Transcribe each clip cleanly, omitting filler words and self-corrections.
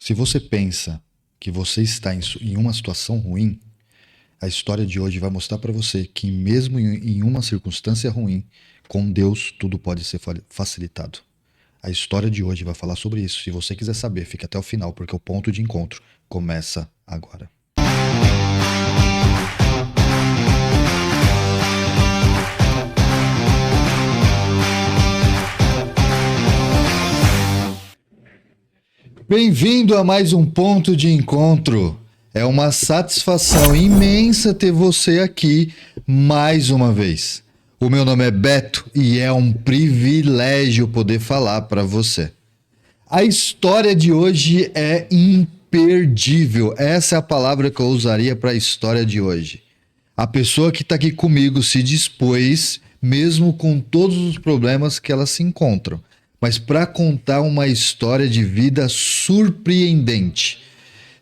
Se você pensa que você está em uma situação ruim, a história de hoje vai mostrar para você que mesmo em uma circunstância ruim, com Deus tudo pode ser facilitado. A história de hoje vai falar sobre isso. Se você quiser saber, fique até o final, porque o ponto de encontro começa agora. Bem-vindo a mais um ponto de encontro. É uma satisfação imensa ter você aqui mais uma vez. O meu nome é Beto e é um privilégio poder falar para você. A história de hoje é imperdível. Essa é a palavra que eu usaria para a história de hoje. A pessoa que está aqui comigo se dispôs, mesmo com todos os problemas que elas se encontram, mas para contar uma história de vida surpreendente.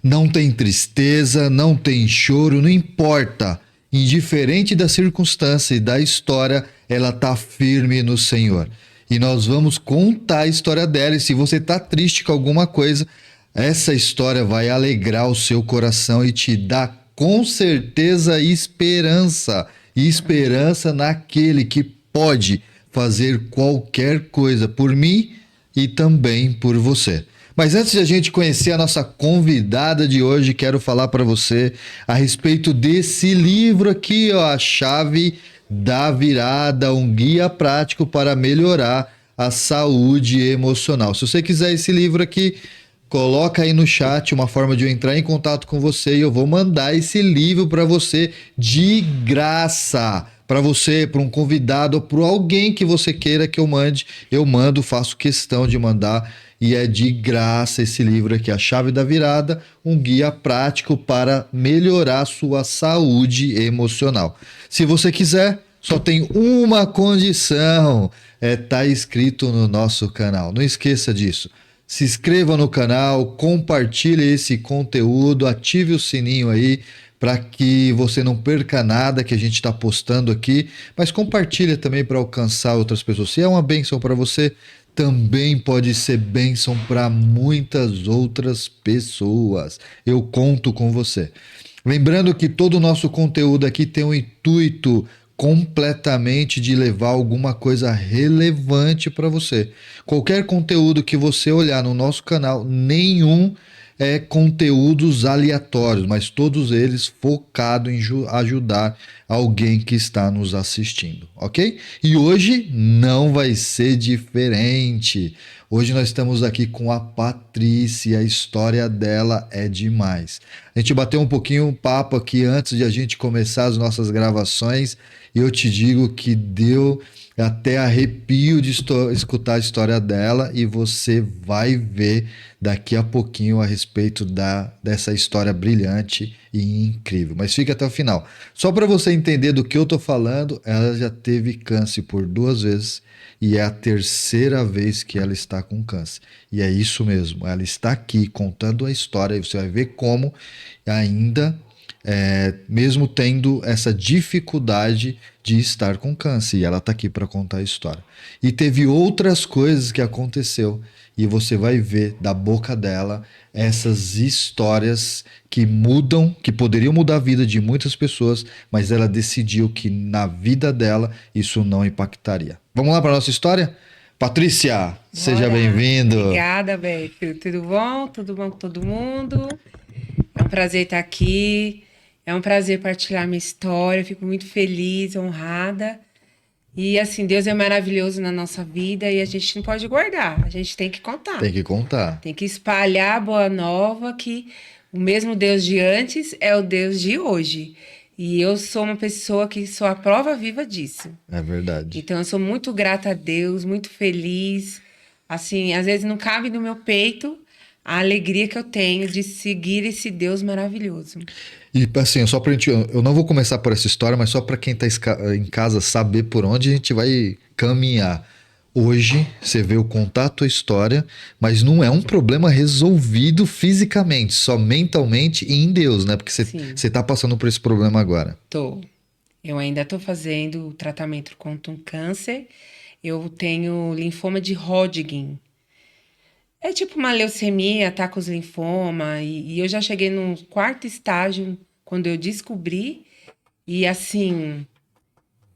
Não tem tristeza, não tem choro, não importa. Indiferente da circunstância e da história, ela está firme no Senhor. E nós vamos contar a história dela. E se você está triste com alguma coisa, essa história vai alegrar o seu coração e te dar com certeza esperança. E esperança naquele que pode fazer qualquer coisa por mim e também por você. Mas antes de a gente conhecer a nossa convidada de hoje, quero falar para você a respeito desse livro aqui, ó, A Chave da Virada, um guia prático para melhorar a saúde emocional. Se você quiser esse livro aqui, coloca aí no chat uma forma de eu entrar em contato com você e eu vou mandar esse livro para você de graça. Para você, para um convidado ou para alguém que você queira que eu mande, eu mando, faço questão de mandar e é de graça esse livro aqui, A Chave da Virada, um guia prático para melhorar sua saúde emocional. Se você quiser, só tem uma condição, tá inscrito no nosso canal. Não esqueça disso. Se inscreva no canal, compartilhe esse conteúdo, ative o sininho aí para que você não perca nada que a gente está postando aqui, mas compartilhe também para alcançar outras pessoas. Se é uma bênção para você, também pode ser bênção para muitas outras pessoas. Eu conto com você. Lembrando que todo o nosso conteúdo aqui tem um intuito completamente de levar alguma coisa relevante para você. Qualquer conteúdo que você olhar no nosso canal, nenhum é conteúdos aleatórios, mas todos eles focados em ajudar alguém que está nos assistindo, ok? E hoje não vai ser diferente. Hoje nós estamos aqui com a Patrícia, a história dela é demais. A gente bateu um pouquinho um papo aqui antes de a gente começar as nossas gravações e eu te digo que deu até arrepio de escutar a história dela e você vai ver daqui a pouquinho a respeito dessa história brilhante e incrível. Mas fique até o final. Só para você entender do que eu tô falando, ela já teve câncer por 2 vezes e é a terceira vez que ela está com câncer. E é isso mesmo, ela está aqui contando a história e você vai ver como ainda mesmo tendo essa dificuldade de estar com câncer, e ela está aqui para contar a história. E teve outras coisas que aconteceu, e você vai ver da boca dela essas histórias que mudam, que poderiam mudar a vida de muitas pessoas, mas ela decidiu que na vida dela isso não impactaria. Vamos lá para nossa história? Patrícia, seja bem-vindo. Obrigada, Beto. Tudo bom? Tudo bom com todo mundo? É um prazer estar aqui. É um prazer partilhar minha história. Eu fico muito feliz, honrada. E assim, Deus é maravilhoso na nossa vida e a gente não pode guardar. A gente tem que contar. Tem que contar. Tem que espalhar a boa nova que o mesmo Deus de antes é o Deus de hoje. E eu sou uma pessoa que sou a prova viva disso. É verdade. Então, eu sou muito grata a Deus, muito feliz. Assim, às vezes não cabe no meu peito a alegria que eu tenho de seguir esse Deus maravilhoso. E assim, só pra gente. Eu não vou começar por essa história, mas só para quem tá em casa saber por onde a gente vai caminhar. Hoje, você veio contar a tua história, mas não é um problema resolvido fisicamente, só mentalmente e em Deus, né? Porque Sim, você tá passando por esse problema agora. tô. Eu ainda estou fazendo o tratamento contra um câncer. Eu tenho linfoma de Hodgkin. É tipo uma leucemia, tá com os linfoma, e eu já cheguei no quarto estágio quando eu descobri, e assim,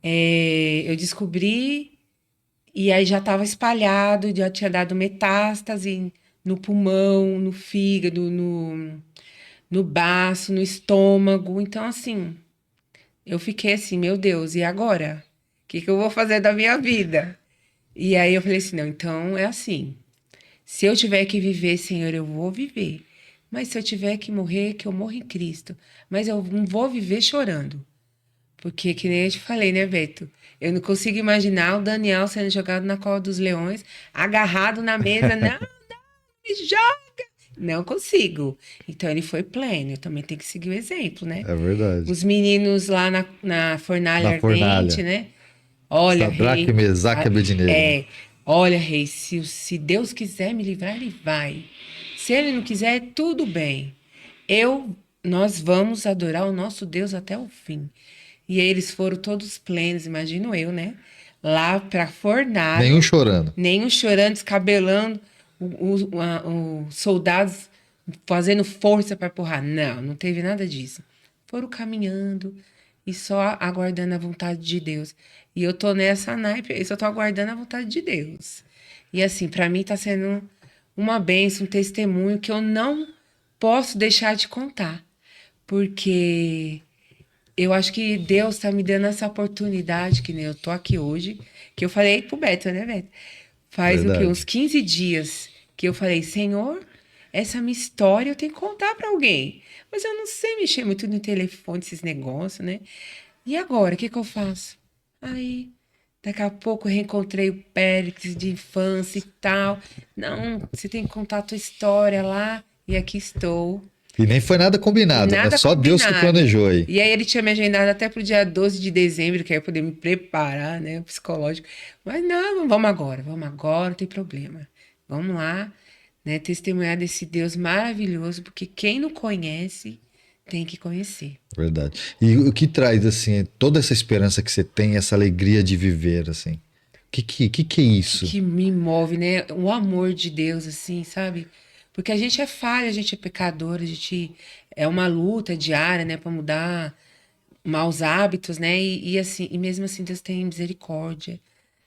eu descobri, e aí já estava espalhado, já tinha dado metástase no pulmão, no fígado, no baço, no estômago. Então, assim, eu fiquei assim, meu Deus, e agora? O que que eu vou fazer da minha vida? E aí eu falei assim, não, então é assim. Se eu tiver que viver, Senhor, eu vou viver. Mas se eu tiver que morrer, que eu morra em Cristo. Mas eu não vou viver chorando. Porque, que nem eu te falei, né, Beto? Eu não consigo imaginar o Daniel sendo jogado na cova dos leões, agarrado na mesa. Não, me joga! Não consigo. Então ele foi pleno. Eu também tenho que seguir o exemplo, né? É verdade. Os meninos lá na fornalha Na ardente, fornalha. né? Olha, Sadraque, rei. Mesaque e a- Abednego, né? É, olha, rei, se Deus quiser me livrar, ele vai. Se ele não quiser, tudo bem. Nós vamos adorar o nosso Deus até o fim. E aí eles foram todos plenos, imagino eu, né? Lá pra Nenhum fornalha, chorando. nenhum chorando, descabelando, os soldados fazendo força para empurrar. Não, não teve nada disso. Foram caminhando e só aguardando a vontade de Deus. E eu tô nessa naipe, eu só tô aguardando a vontade de Deus. E assim, para mim tá sendo uma bênção, um testemunho que eu não posso deixar de contar, porque eu acho que Deus está me dando essa oportunidade, que nem eu tô aqui hoje, que eu falei pro Beto, né, Beto? Faz o quê? Uns Verdade. 15 dias que eu falei, Senhor, essa minha história eu tenho que contar para alguém. Mas eu não sei mexer muito no telefone, esses negócios, né? E agora, o que que eu faço? Aí, daqui a pouco eu reencontrei o Périx de infância e tal. Não, você tem que contar a tua história lá, e aqui estou. E nem foi nada E combinado, né? nada Só Deus que combinado. planejou aí. E aí ele tinha me agendado até pro dia 12 de dezembro, que aí eu poder me preparar, né, psicológico. Mas não, vamos agora, não tem problema. Vamos lá, né, testemunhar desse Deus maravilhoso, porque quem não conhece tem que conhecer. Verdade. E o que traz, assim, toda essa esperança que você tem, essa alegria de viver, assim? Que é isso? Que me move, né? O amor de Deus, assim, sabe? Porque a gente é falha, a gente é pecador, a gente é uma luta diária, né, para mudar maus hábitos, né? E assim, e mesmo assim Deus tem misericórdia.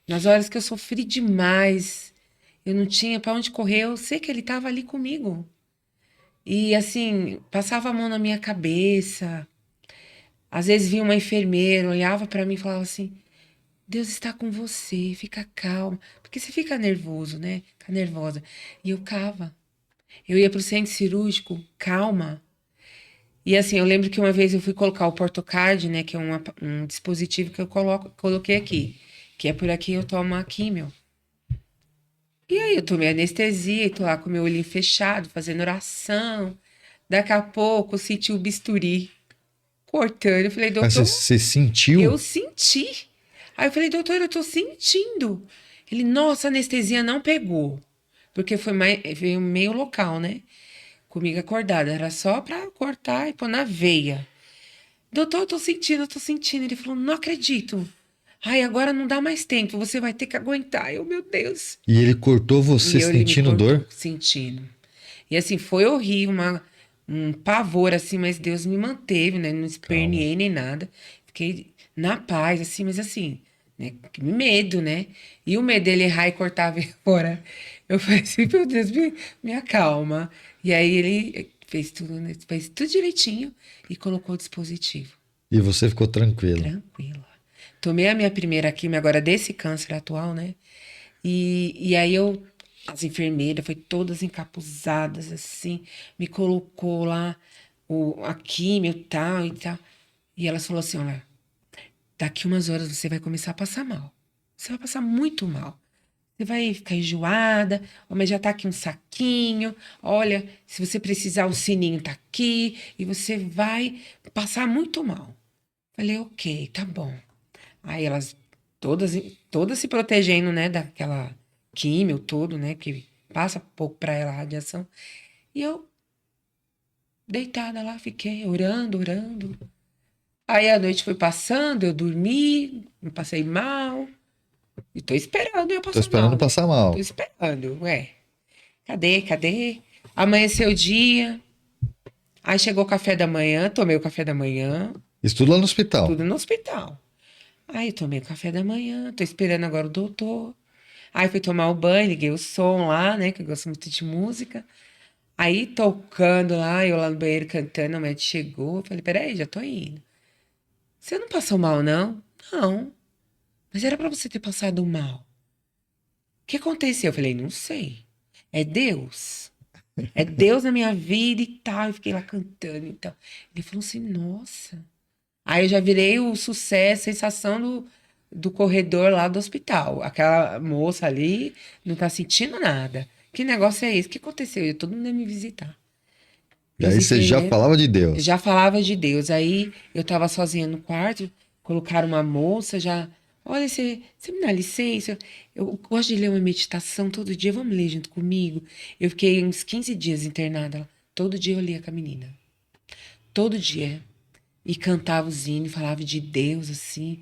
Nas horas que eu sofri demais, eu não tinha para onde correr, eu sei que ele estava ali comigo. E assim, passava a mão na minha cabeça. Às vezes vinha uma enfermeira, olhava para mim e falava assim: Deus está com você, fica calma. Porque você fica nervoso, né? Fica nervosa. E eu cava. Eu ia pro centro cirúrgico, calma. E assim, eu lembro que uma vez eu fui colocar o Portocard, né, que é um dispositivo que eu coloquei aqui, que é por aqui eu tomo a químio. E aí eu tomei anestesia e tô lá com meu olhinho fechado, fazendo oração. Daqui a pouco eu senti o bisturi cortando. Eu falei, Mas você, doutor, você sentiu? eu senti. Aí eu falei, doutor, eu tô sentindo. Ele, nossa, a anestesia não pegou. Porque veio meio local, né? Comigo acordada. Era só pra cortar e pôr na veia. Doutor, eu tô sentindo. Ele falou, não acredito. Ai, agora não dá mais tempo, você vai ter que aguentar. Eu, meu Deus. E ele cortou você Ele me sentindo cortou, dor? sentindo. E assim, foi horrível, um pavor, assim, mas Deus me manteve, né? Não Calma. esperneei nem nada. Fiquei na paz, assim, mas assim, né? Medo, né? E o medo dele errar e cortar a veia fora. Eu falei assim, meu Deus, me acalma. E aí ele fez tudo, né? Fez tudo direitinho e colocou o dispositivo. E você ficou tranquilo. Tranquila. Tomei a minha primeira quimio agora desse câncer atual, né? E aí as enfermeiras foi todas encapuzadas assim, me colocou lá a químio e tal. E elas falou assim, olha, daqui umas horas você vai começar a passar mal. Você vai passar muito mal. Você vai ficar enjoada, ó, mas já tá aqui um saquinho. Olha, se você precisar, o sininho tá aqui e você vai passar muito mal. Falei, ok, tá bom. Aí elas todas, todas se protegendo, né, daquela químio todo, né, que passa pouco para ela a radiação. E eu deitada lá, fiquei orando, orando. Aí a noite foi passando, eu dormi, me passei mal. E tô esperando eu Tô passar esperando mal, né? passar Tô mal. esperando, ué. Cadê? Amanheceu o dia. Aí chegou o café da manhã, tomei o café da manhã, Isso tudo lá no hospital. tudo no hospital. Aí eu tomei o café da manhã, tô esperando agora o doutor. Aí fui tomar o banho, liguei o som lá, né, que eu gosto muito de música. Aí tocando lá, eu lá no banheiro cantando, o médico chegou. Eu falei, peraí, já tô indo. Você não passou mal, não? Não. Mas era pra você ter passado mal. O que aconteceu? Eu falei, não sei. É Deus. É Deus na minha vida e tal. Eu fiquei lá cantando e tal. Ele falou assim, nossa. Aí eu já virei o sucesso, sensação do corredor lá do hospital. Aquela moça ali não tá sentindo nada. Que negócio é esse? O que aconteceu? E todo mundo ia me visitar. E E os aí você já enfermeiros falava de Deus. já falava de Deus. Aí eu tava sozinha no quarto, colocaram uma moça, já. Olha, você me dá licença? Eu gosto de ler uma meditação todo dia, vamos ler junto comigo? Eu fiquei uns 15 dias internada lá. Todo dia eu lia com a menina. Todo dia. E cantava os hinos, falava de Deus, assim.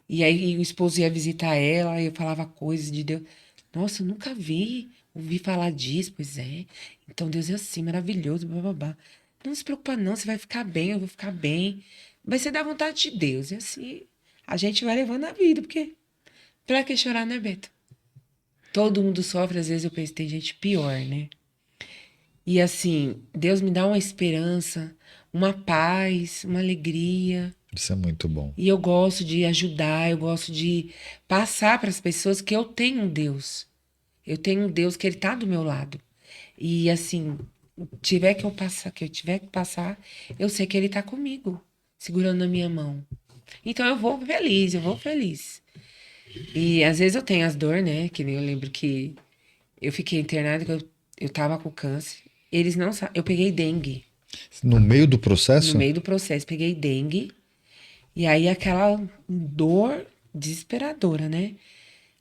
E aí o esposo ia visitar ela, e eu falava coisas de Deus. Nossa, eu nunca ouvi falar disso, pois é. Então Deus é assim, maravilhoso, bababá. Não se preocupa não, você vai ficar bem, eu vou ficar bem. Vai ser da vontade de Deus. E assim, a gente vai levando a vida, porque pra que chorar, né, Beto? Todo mundo sofre, às vezes eu penso, tem gente pior, né? E assim, Deus me dá uma esperança, uma paz, uma alegria. Isso é muito bom. E eu gosto de ajudar, eu gosto de passar para as pessoas que eu tenho um Deus. Eu tenho um Deus que ele tá do meu lado. E assim, que eu tiver que passar, eu sei que ele tá comigo, segurando na minha mão. Então eu vou feliz, eu vou feliz. E às vezes eu tenho as dores, né? Que nem eu lembro que eu fiquei internada, que eu tava com câncer. Eles não sabem. Eu peguei dengue No meio do no processo? meio do processo, peguei dengue. E aí aquela dor desesperadora, né?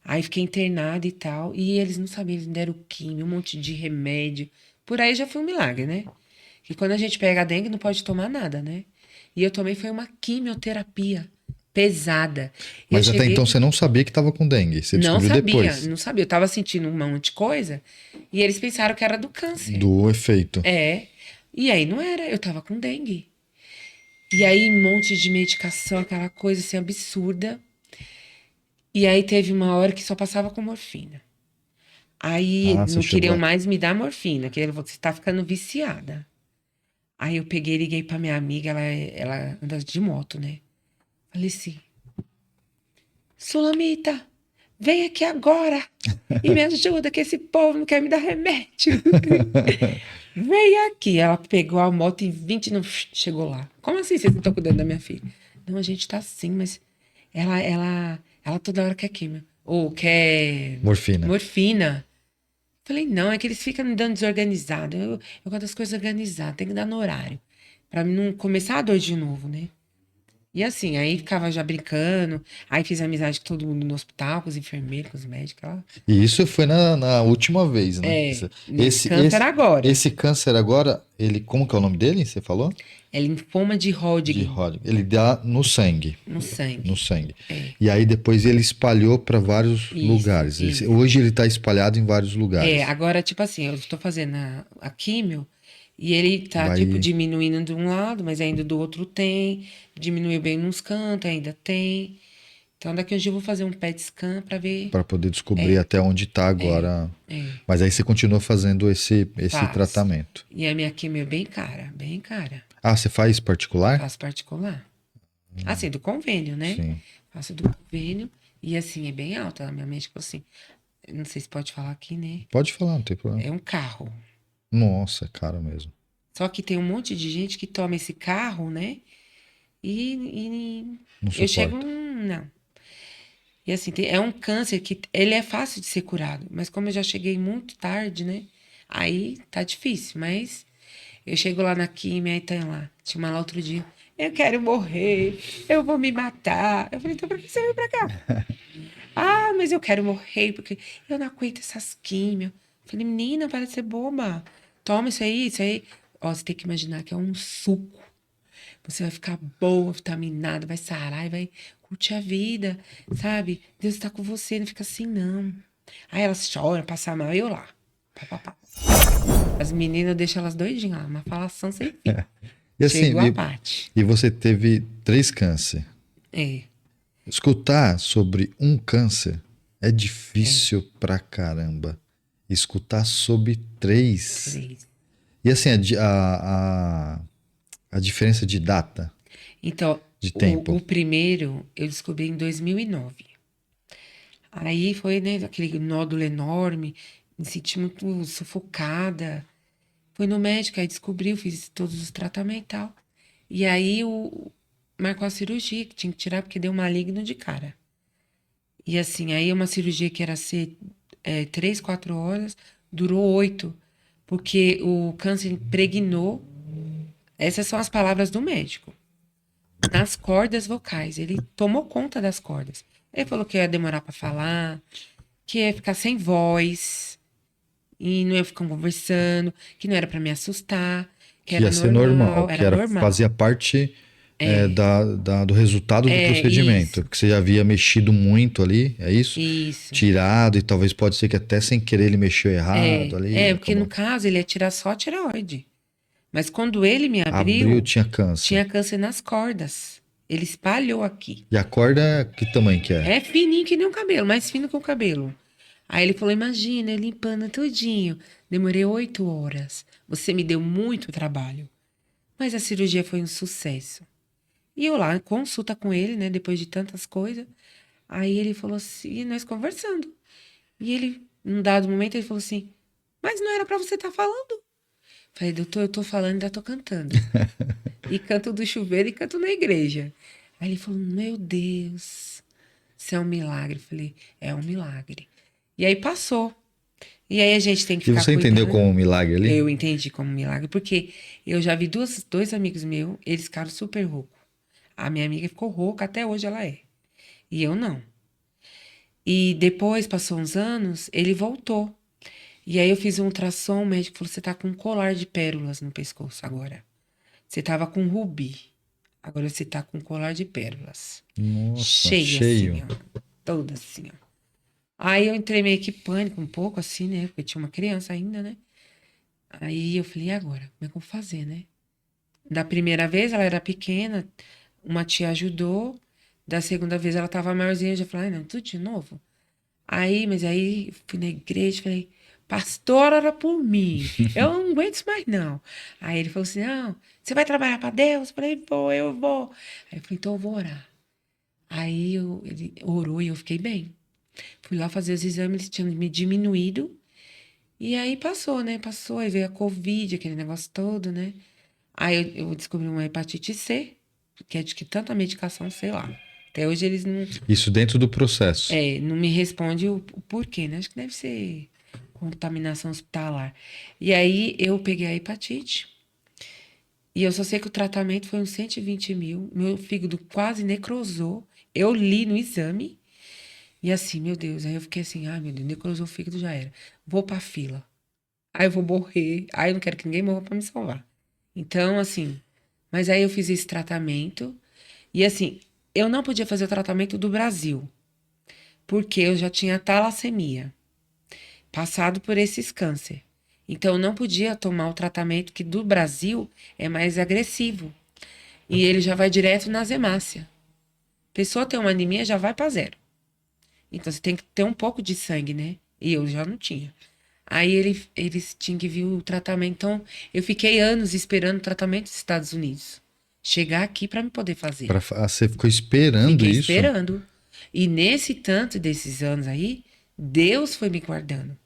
Aí fiquei internada e tal. E eles não sabiam, eles me deram químio, um monte de remédio. Por aí já foi um milagre, né? Que quando a gente pega a dengue não pode tomar nada, né? E eu tomei foi uma quimioterapia pesada. Eu Mas até então cheguei, você não sabia que estava com dengue. Você não descobriu sabia, depois não sabia. Eu tava sentindo um monte de coisa e eles pensaram que era do câncer. do efeito. É. E aí não era, eu tava com dengue. E aí um monte de medicação, aquela coisa assim absurda. E aí teve uma hora que só passava com morfina. Aí Ah, você não chegou queriam a... mais me dar morfina, que ele falou, você tá ficando viciada. Aí eu peguei, liguei pra minha amiga, ela anda de moto, né? Falei assim, Sulamita, vem aqui agora e me ajuda, que esse povo não quer me dar remédio. Vem aqui. Ela pegou a moto em 20 não chegou lá. Como assim vocês não estão cuidando da minha filha? Não, a gente tá sim, mas ela toda hora quer químio. Ou quer Morfina. morfina. Falei, não, é que eles ficam me dando desorganizado. Eu gosto das coisas organizadas, tem que dar no horário. Pra mim não começar a dor de novo, né? E assim, aí ficava já brincando. Aí fiz amizade com todo mundo no hospital, com os enfermeiros, com os médicos. Lá. E isso foi na última vez, né? É, nesse Esse, câncer esse, agora. esse câncer agora, ele, como que é o nome dele? Você falou? É linfoma de De Hodgkin Hodgkin. Ele dá no sangue. no No sangue. sangue. É, E aí depois ele espalhou para vários isso, lugares. isso. Hoje ele está espalhado em vários É, lugares. agora, tipo assim, eu tô fazendo a químio e ele tá, tipo, Vai diminuindo de um lado, mas ainda do outro tem. Diminuiu bem nos cantos, ainda tem. Então, daqui a um dia eu vou fazer um PET scan pra ver. para poder descobrir É, até onde está é, agora. é. Mas aí você continua fazendo esse Faço. tratamento. E a minha químio é bem cara, bem cara. Ah, você faz particular? Faço particular. Assim, do convênio, né? Sim. Faço do convênio. E assim, é bem alta. A minha médica, assim, eu não sei se pode falar aqui, né? Pode falar, não tem problema. É um carro. Nossa, é caro mesmo. Só que tem um monte de gente que toma esse carro, né? E Não eu chego, suporta. não. E assim, é um câncer que ele é fácil de ser curado, mas como eu já cheguei muito tarde, né? Aí tá difícil, mas eu chego lá na química e tem lá. Tinha uma lá outro dia. Eu quero morrer, eu vou me matar. Eu falei, então por que você veio pra cá? Ah, mas eu quero morrer porque eu não aguento essas químias. Eu falei, menina, para de ser boba. Toma isso aí, isso aí. Ó, você tem que imaginar que é um suco. Você vai ficar boa, vitaminada, vai sarar e vai curtir a vida, sabe? Deus está com você, não fica assim, não. Aí elas choram, passam mal, e eu lá. Pá, pá, pá. As meninas, eu deixo elas doidinhas lá, uma falação sem fim. E assim, Chegou a parte. e você teve 3 câncer. É, Escutar sobre um câncer é é, difícil pra caramba. Escutar sobre 3. 3. E assim, a diferença de data, Então, de tempo. o primeiro eu descobri em 2009. Aí foi, né, aquele nódulo enorme, me senti muito sufocada. Fui no médico, aí descobriu, fiz todos os tratamentos e tal. E aí marcou a cirurgia, que tinha que tirar porque deu maligno de cara. E assim, aí uma cirurgia que era ser 3, 4 horas, durou 8, porque o câncer impregnou. Essas são as palavras do médico. Nas cordas vocais. Ele tomou conta das cordas. Ele falou que ia demorar para falar, que ia ficar sem voz, e não ia ficar conversando, que não era para me assustar, que Que era ia ser normal, normal, que era era, normal. fazia parte do resultado do É procedimento. isso, Porque você já havia mexido muito ali, é isso? isso. Tirado, e talvez pode ser que até sem querer ele mexeu errado ali, Porque no acabou. caso ele ia tirar só a tireoide. Mas quando ele me Abriu, abriu, tinha câncer. tinha câncer nas cordas. Ele espalhou aqui. E a corda, que tamanho que é? É fininho que nem o cabelo, mais fino que o cabelo. Aí ele falou: imagina, eu limpando tudinho. Demorei 8 horas. Você me deu muito trabalho. Mas a cirurgia foi um sucesso. E eu lá, consulta com ele, né? Depois de tantas coisas. Aí ele falou assim, e nós conversando. E ele, num dado momento, ele falou assim: mas não era pra você estar falando. Falei, doutor, eu tô falando e ainda tô cantando. E canto do chuveiro e canto na igreja. Aí ele falou: meu Deus, isso é um milagre. Eu falei: é um milagre. E aí passou. E aí a gente tem que E ficar você entendeu como um cuidando. milagre ali? Eu entendi como um milagre, porque eu já vi dois amigos meus, eles ficaram super roucos. A minha amiga ficou rouca, até hoje ela é. E eu não. E depois, passou uns anos, ele voltou. E aí eu fiz um ultrassom, o médico falou: você tá com um colar de pérolas no pescoço agora. Você tava com rubi. Agora você tá com um colar de pérolas. Nossa, Cheio assim, cheio. ó. Toda assim, ó. Aí eu entrei meio que em pânico um pouco, assim, né? Porque tinha uma criança ainda, né? Aí eu falei: e agora? Como é que eu vou fazer, né? Da primeira vez ela era pequena, uma tia ajudou. Da segunda vez ela tava maiorzinha, eu já falei: ai, não, tudo de novo. Mas aí fui na igreja, falei: pastor, ora por mim. Eu não aguento isso mais, não. Aí ele falou assim: não, você vai trabalhar para Deus? Eu falei: vou, eu vou. Aí eu falei: então eu vou orar. Ele orou e eu fiquei bem. Fui lá fazer os exames, eles tinham me diminuído. E aí passou, né? Passou, aí veio a Covid, aquele negócio todo, né? Aí eu descobri uma hepatite C, que é de que tanta medicação, sei lá. Até hoje eles Isso dentro do processo. não me respondem o porquê, né? Acho que deve ser contaminação hospitalar. E aí eu peguei a hepatite. E eu só sei que o tratamento foi uns 120 mil. Meu fígado quase necrosou. Eu li no exame. E assim, meu Deus. Aí eu fiquei assim: ai, meu Deus, necrosou o fígado, já era. Vou pra fila. Aí eu vou morrer. Aí eu não quero que ninguém morra pra me salvar. Então, assim. Mas aí eu fiz esse tratamento. E assim, eu não podia fazer o tratamento do Brasil. Porque eu já tinha talassemia. Passado por esses câncer. Então, eu não podia tomar o tratamento que do Brasil é mais agressivo. E ele já vai direto na hemácia. Pessoa tem uma anemia, já vai para zero. Então, você tem que ter um pouco de sangue, né? E eu já não tinha. Aí eles tinham que vir o tratamento. Então, eu fiquei anos esperando o tratamento dos Estados Unidos chegar aqui para me poder fazer. Você ficou esperando Fiquei isso? esperando. E nesse tanto desses anos aí, Deus foi me guardando.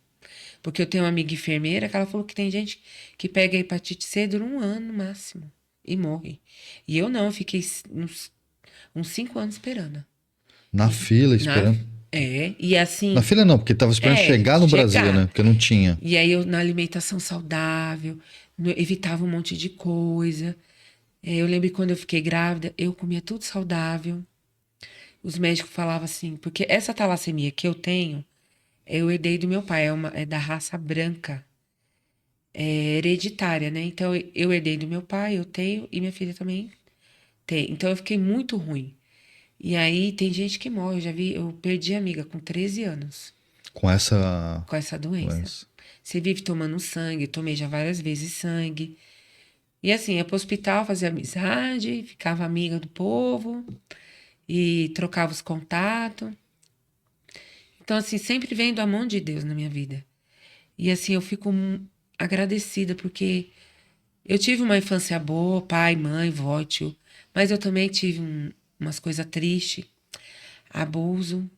Porque eu tenho uma amiga enfermeira que ela falou que tem gente que pega a hepatite C dura um ano no máximo e morre. E eu não, eu fiquei uns 5 anos esperando. Na fila, Na, esperando. e Na assim, fila não, porque tava esperando chegar no Brasil, né? chegar. Porque não tinha. E aí eu na alimentação saudável, evitava um monte de coisa. Eu lembro que quando eu fiquei grávida, eu comia tudo saudável. Os médicos falavam assim, porque essa talassemia que eu tenho, eu herdei do meu pai, é da raça branca. É hereditária, né? Então eu herdei do meu pai, eu tenho, e minha filha também tem. Então eu fiquei muito ruim. E aí tem gente que morre, eu já vi, eu perdi amiga com 13 anos Com essa com essa doença. doença. Você vive tomando sangue, eu tomei já várias vezes sangue. E assim, ia pro hospital, fazia amizade, ficava amiga do povo e trocava os contatos. Então, assim, sempre vendo a mão de Deus na minha vida. E assim, eu fico agradecida porque eu tive uma infância boa, pai, mãe, vó, tio, mas eu também tive umas coisas tristes, abuso,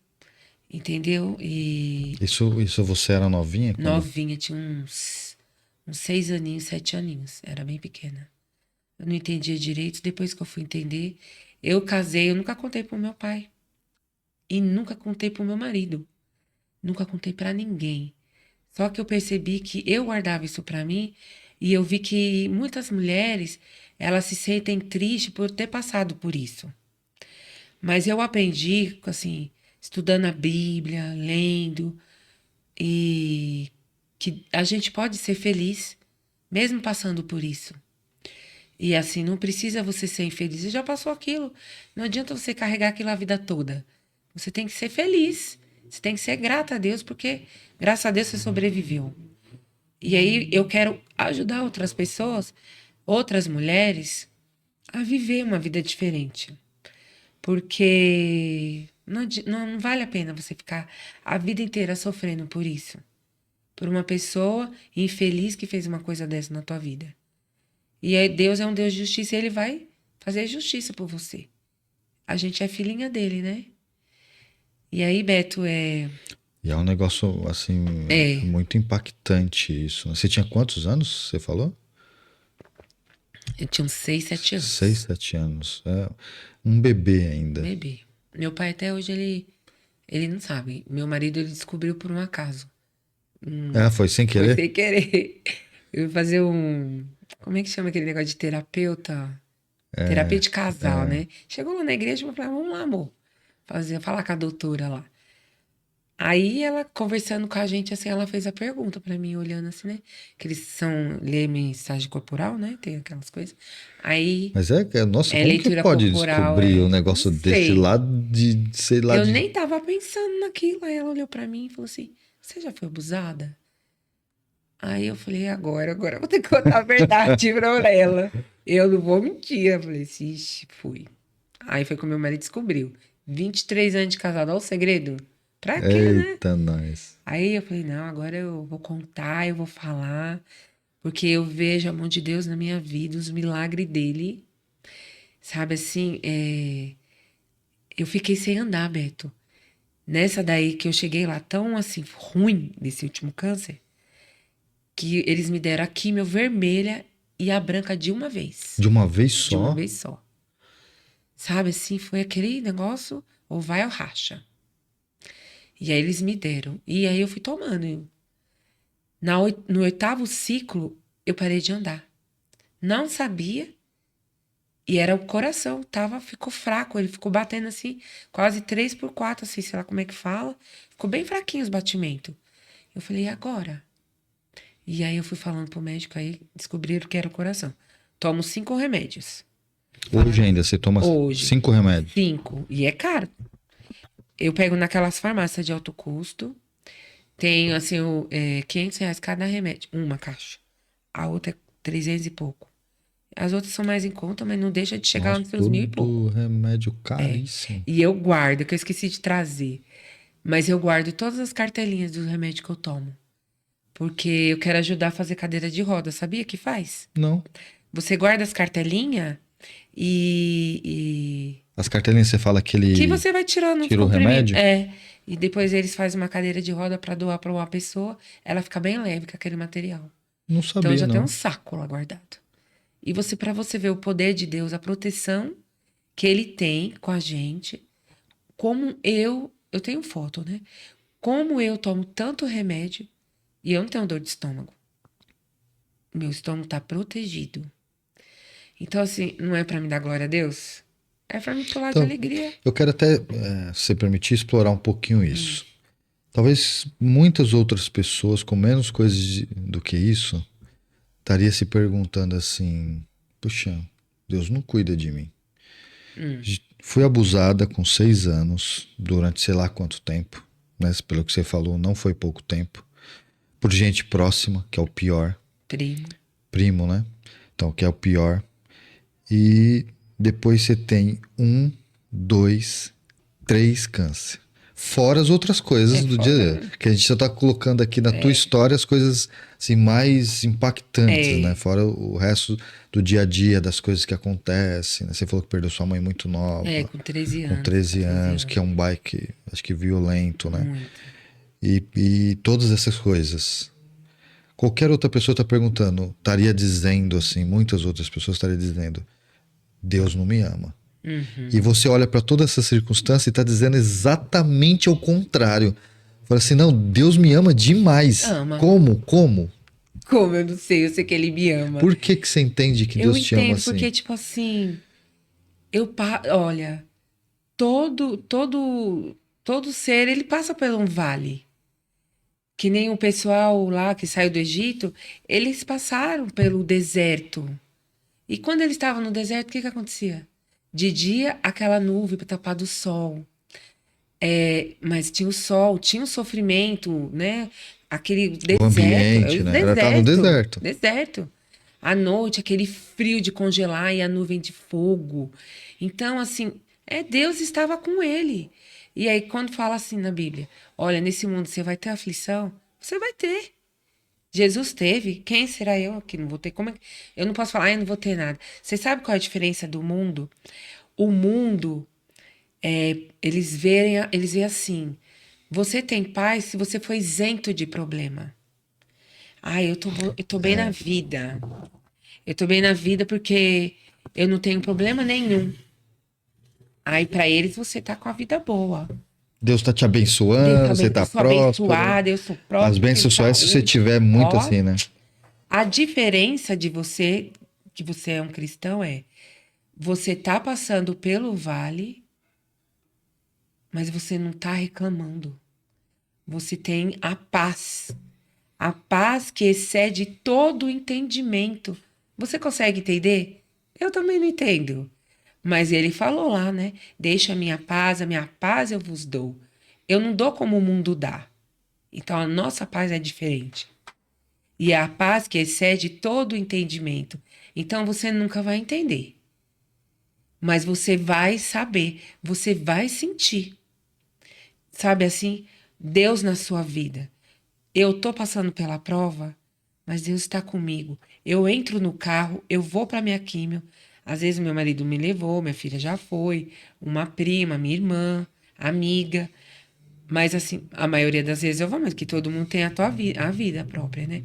entendeu? E Isso você era novinha quando? novinha, tinha uns 6 aninhos, 7 aninhos, era bem pequena. Eu não entendia direito, depois que eu fui entender, eu casei, eu nunca contei pro meu pai e nunca contei pro meu marido, nunca contei pra ninguém. Só que eu percebi que eu guardava isso pra mim e eu vi que muitas mulheres, elas se sentem tristes por ter passado por isso. Mas eu aprendi, assim, estudando a Bíblia, lendo, e que a gente pode ser feliz mesmo passando por isso. E assim, não precisa você ser infeliz. Você já passou aquilo. Não adianta você carregar aquilo a vida toda. Você tem que ser feliz. Você tem que ser grata a Deus, porque graças a Deus você sobreviveu. E aí eu quero ajudar outras pessoas, outras mulheres, a viver uma vida diferente. Porque não vale a pena você ficar a vida inteira sofrendo por isso. Por uma pessoa infeliz que fez uma coisa dessa na tua vida. E aí Deus é um Deus de justiça e ele vai fazer justiça por você. A gente é filhinha dele, né? E aí, Beto, E é um negócio, assim, é, muito impactante isso, né? Você tinha quantos anos, você falou? eu tinha uns 6, 7 Seis, anos. 7 anos. É um bebê ainda. Bebê. Meu pai até hoje, ele não sabe. Meu marido, ele descobriu por um acaso. É, foi sem Foi querer? sem querer. Eu ia fazer como é que chama aquele negócio de terapeuta? Terapia de casal, né? Chegou lá na igreja e falou, vamos lá, amor. Falar com a doutora lá. Aí ela, conversando com a gente, assim, ela fez a pergunta pra mim, olhando assim, né? Que eles lê mensagem corporal, né? Tem aquelas coisas. Aí, Mas nossa, como que leitura pode corporal, descobrir um não negócio desse sei. lá de, sei lá, Eu de... nem tava pensando naquilo. Aí ela olhou pra mim e falou assim, você já foi abusada? Aí eu falei, agora eu vou ter que contar a verdade pra ela. Eu não vou mentir. Eu falei, ixi, fui. Aí foi quando meu marido descobriu. 23 anos de casado, olha o segredo. Pra quê, né? Eita, nós. Aí eu falei, não, agora eu vou contar, eu vou falar, porque eu vejo a mão de Deus na minha vida, os milagres dele. Sabe assim, eu fiquei sem andar, Beto. Nessa daí que eu cheguei lá tão assim, ruim desse último câncer, que eles me deram a químio vermelha e a branca de uma vez. De uma vez De uma só? vez só. Sabe assim, foi aquele negócio, ou vai ou racha. E aí eles me deram. E aí eu fui tomando. No 8º ciclo, eu parei de andar. Não sabia. E era o coração, ficou fraco. Ele ficou batendo assim, quase 3/4, assim, sei lá como é que fala. Ficou bem fraquinho os batimentos. Eu falei, e agora? E aí eu fui falando pro médico, aí descobriram que era o coração. Tomo 5 remédios. Hoje ainda você toma Hoje. 5 remédios. 5. E é caro. Eu pego naquelas farmácias de alto custo. Tenho, assim, R$ 500 cada remédio. Uma caixa. A outra é 300 e pouco. As outras são mais em conta, mas não deixa de chegar Nossa, nos seus 1.000 e tudo pouco. remédio caríssimo. E eu guardo, que eu esqueci de trazer. Mas eu guardo todas as cartelinhas dos remédios que eu tomo. Porque eu quero ajudar a fazer cadeira de roda. Sabia que faz? Não. Você guarda as cartelinhas e As cartelinhas você fala que ele que você vai tirando os tira o comprimidos. remédio? E depois eles fazem uma cadeira de roda para doar para uma pessoa. Ela fica bem leve com aquele material. Não Então eu sabia, já tenho não. um saco lá guardado. E para você ver o poder de Deus, a proteção que ele tem com a gente, como eu tenho foto, né? Como eu tomo tanto remédio e eu não tenho dor de estômago. Meu estômago tá protegido. Então, assim, não é para me dar glória a Deus? É para me pular de Então, alegria. eu quero até, se permitir, explorar um pouquinho isso. Talvez muitas outras pessoas com menos coisas do que isso estaria se perguntando assim, puxa, Deus não cuida de mim. Fui abusada com 6 anos, durante sei lá quanto tempo, né? Pelo que você falou, não foi pouco tempo. por gente próxima, que é o pior. Primo. Primo, né? Então, que é o pior. E depois você tem 1, 2, 3 câncer. Fora as outras coisas do dia a dia. Fora. Que a gente só tá colocando aqui na tua história as coisas assim, mais impactantes, né? Fora o resto do dia a dia, das coisas que acontecem. Né? Você falou que perdeu sua mãe muito nova. Com 13 Com anos. 13 anos, que é um bike, acho que violento, né? Muito. E todas essas coisas. Qualquer outra pessoa está perguntando, estaria dizendo assim, muitas outras pessoas estariam dizendo, Deus não me ama. E você olha para toda essa circunstância e está dizendo exatamente o contrário. Fala assim, não, Deus me ama demais. Ama. Como? Como? Como? Eu não sei, eu sei que ele me ama. Por que você entende que Eu Deus te ama entendo, assim? porque, tipo assim, olha, todo ser, ele passa por um vale. Que nem o pessoal lá que saiu do Egito, eles passaram pelo deserto. E quando eles estavam no deserto, o que que acontecia? De dia, aquela nuvem para tapar do sol. Mas tinha o sol, tinha o sofrimento, né? Aquele O deserto, ambiente, o né? Ela tá no deserto. deserto. À noite, aquele frio de congelar e a nuvem de fogo. Então, assim, Deus estava com ele. E aí, quando fala assim na Bíblia, olha, nesse mundo você vai ter aflição, você vai ter. Jesus teve, quem será eu que não vou ter? Eu não posso falar, eu não vou ter nada. Você sabe qual é a diferença do mundo? O mundo, eles veem assim, você tem paz se você foi isento de problema. Eu tô bem na vida. Eu tô bem na vida porque eu não tenho problema nenhum. Aí, para eles, você tá com a vida boa. Deus tá te Deus abençoando, você também, eu tá sou próspero. abençoada, eu sou As próspera, tenho bênçãos só é se você saúde. tiver muito Ó, assim, né? a diferença de você, que você é um cristão, você tá passando pelo vale, mas você não tá reclamando. Você tem a paz. A paz que excede todo o entendimento. Você consegue entender? Eu também não entendo. Mas ele falou lá, né? Deixa a minha paz eu vos dou. Eu não dou como o mundo dá. Então a nossa paz é diferente. E é a paz que excede todo o entendimento. Então você nunca vai entender. Mas você vai saber, você vai sentir. Sabe assim? Deus na sua vida. Eu tô passando pela prova, mas Deus está comigo. Eu entro no carro, eu vou para minha químio. Às vezes meu marido me levou, minha filha já foi, uma prima, minha irmã, amiga. Mas assim, a maioria das vezes eu vou, mas que todo mundo tem a vida própria, né?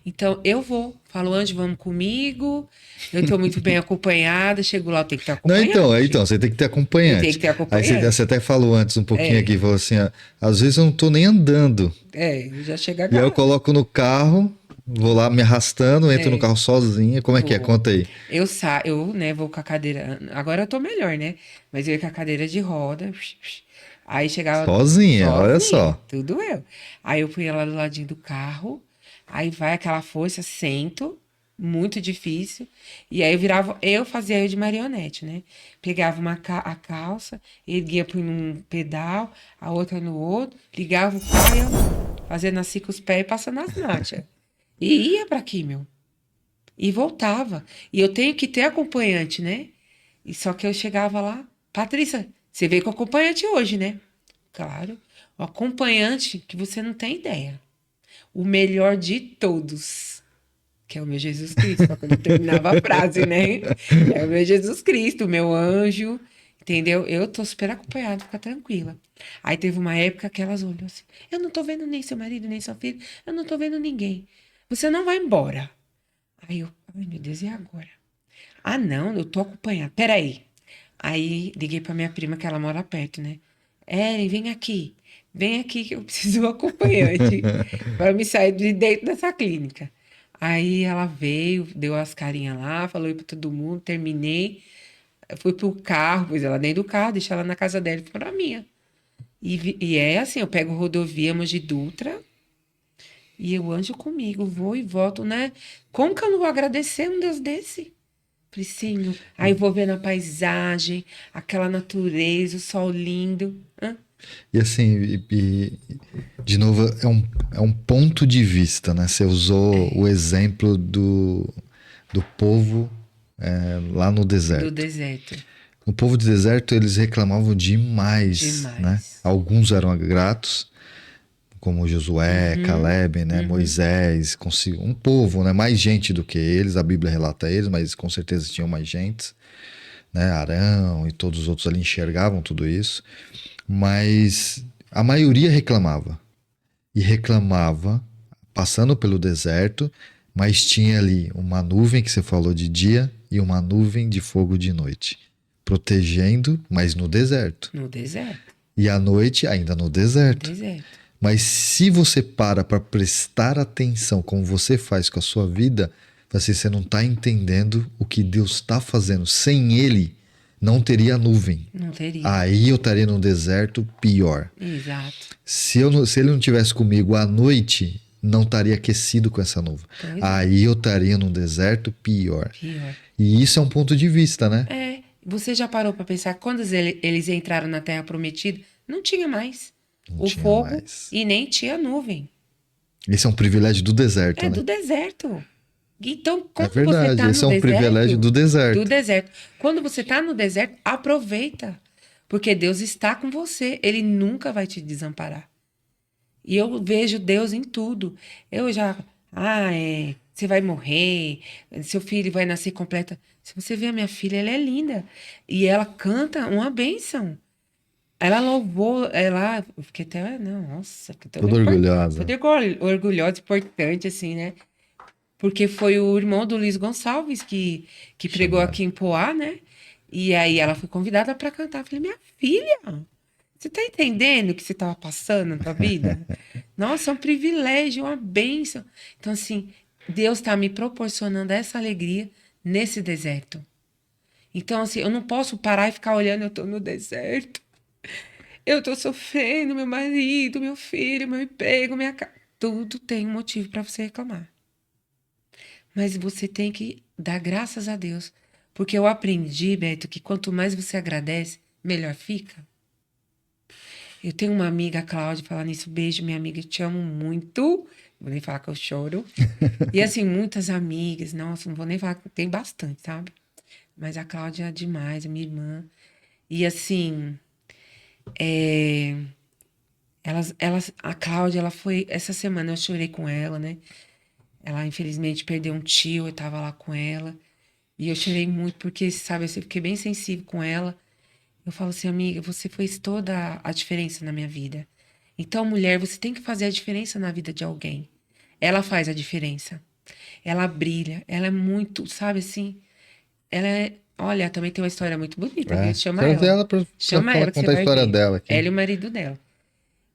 Então eu vou, falo, Anjo, vamos comigo. Eu tô muito bem acompanhada, chego lá, eu tenho que ter Não, acompanhante. você tem que ter Eu tenho acompanhante. que ter Aí você acompanhante. até falou antes um pouquinho É, aqui, falou assim, ó, às vezes eu não tô nem andando. eu já chego E aí eu agarrada. coloco no carro, vou lá me arrastando, entro no É, carro sozinha. Como é que é? vou. Conta aí. Eu, né, vou com a cadeira. Agora eu tô melhor, né? Mas eu ia com a cadeira de roda. Aí chegava Sozinha, olha sozinha, só. tudo eu. Aí eu punha lá do ladinho do carro. Aí vai aquela força, sento, muito difícil. E aí eu fazia eu de marionete, né? Pegava a calça, erguia por um pedal, a outra no outro, ligava o carro, e eu fazendo assim com os pés e passando as marchas. E ia pra químio. E voltava. E eu tenho que ter acompanhante, né? E só que eu chegava lá, Patrícia, você veio com acompanhante hoje, né? Claro. O acompanhante que você não tem ideia. O melhor de todos, que é o meu Jesus Cristo. Só que eu não terminava a frase, né? É o meu Jesus Cristo, o meu anjo. Entendeu? Eu tô super acompanhada, fica tranquila. Aí teve uma época que elas olhou assim: eu não tô vendo nem seu marido, nem sua filha, eu não tô vendo ninguém. Você não vai embora. Aí eu, ai meu Deus, e agora? Ah, não, eu tô acompanhada. Peraí. Aí liguei pra minha prima, que ela mora perto, né? Ellen, vem aqui. Vem aqui que eu preciso de um acompanhante para me sair de dentro dessa clínica. Aí ela veio, deu as carinhas lá, falou para todo mundo, terminei. Fui pro carro, pus ela dentro do carro, deixei ela na casa dela e fui pra minha. E é assim, eu pego rodovia Mogi Dutra e eu anjo comigo, vou e volto, né? Como que eu não vou agradecer um Deus desse? Priscilo. Aí vou vendo a paisagem, aquela natureza, o sol lindo. Hã? E assim, de novo, é um ponto de vista, né? Você usou o exemplo do povo lá no Do deserto. deserto. O povo do deserto, eles reclamavam demais, né? Demais. Alguns eram gratos, como Josué, Uhum, Caleb, né? uhum. Moisés, um povo, né? Mais gente do que eles, a Bíblia relata eles, mas com certeza tinham mais gente, né? Arão e todos os outros ali enxergavam tudo isso, mas a maioria reclamava. E reclamava passando pelo deserto, mas tinha ali uma nuvem que você falou de dia e uma nuvem de fogo de noite, protegendo, mas no deserto. No deserto. E à noite ainda no No deserto. deserto. Mas se você para prestar atenção como você faz com a sua vida, você não está entendendo o que Deus está fazendo. Sem Ele, não teria nuvem. Não teria. Aí eu estaria no deserto pior. Exato. Se ele não tivesse comigo à noite, não estaria aquecido com essa nuvem. Pois é. Aí eu estaria num deserto pior. Pior. E isso é um ponto de vista, né? É, você já parou para pensar quando eles entraram na Terra Prometida? Não tinha mais Não o tinha fogo mais. e nem tinha nuvem. Esse é um privilégio do deserto, É né? do deserto. Então, É quando você verdade, tá esse no é um privilégio deserto, do do deserto. deserto. Quando você tá no deserto, aproveita. Porque Deus está com você. Ele nunca vai te desamparar. E eu vejo Deus em tudo. Eu já, você vai morrer, seu filho vai nascer completa. Se você ver a minha filha, ela é linda. E ela canta uma bênção. Ela louvou, eu fiquei até, não, nossa, fiquei Toda orgulhosa. toda orgulhosa, importante, assim, né? Porque foi o irmão do Luiz Gonçalves que pregou Chamaram. aqui em Poá, né? E aí ela foi convidada para cantar. Eu falei, minha filha, você tá entendendo o que você estava passando na tua vida? Nossa, é um privilégio, uma bênção. Então, assim, Deus está me proporcionando essa alegria nesse deserto. Então, assim, eu não posso parar e ficar olhando, eu tô no deserto. Eu tô sofrendo, meu marido, meu filho, meu emprego, minha casa. Tudo tem um motivo para você reclamar. Mas você tem que dar graças a Deus. Porque eu aprendi, Beto, que quanto mais você agradece, melhor fica. Eu tenho uma amiga, a Cláudia, falar nisso, beijo, minha amiga, eu te amo muito. Vou nem falar que eu choro. E assim, muitas amigas, nossa, não vou nem falar que tem bastante, sabe? Mas a Cláudia é demais, é minha irmã. E assim, é, a Cláudia, ela foi, essa semana eu chorei com ela, né? Ela infelizmente perdeu um tio, eu tava lá com ela. E eu chorei muito porque, sabe, eu fiquei bem sensível com ela. Eu falo assim, amiga, você fez toda a diferença na minha vida. Então, mulher, você tem que fazer a diferença na vida de alguém. Ela faz a diferença. Ela brilha. Ela é muito, sabe assim? Ela é. Olha, também tem uma história muito bonita, viu? É. Chama Trazer ela. ela pra Chama ela que você contar a vai história ver. dela aqui. Ela e o marido dela.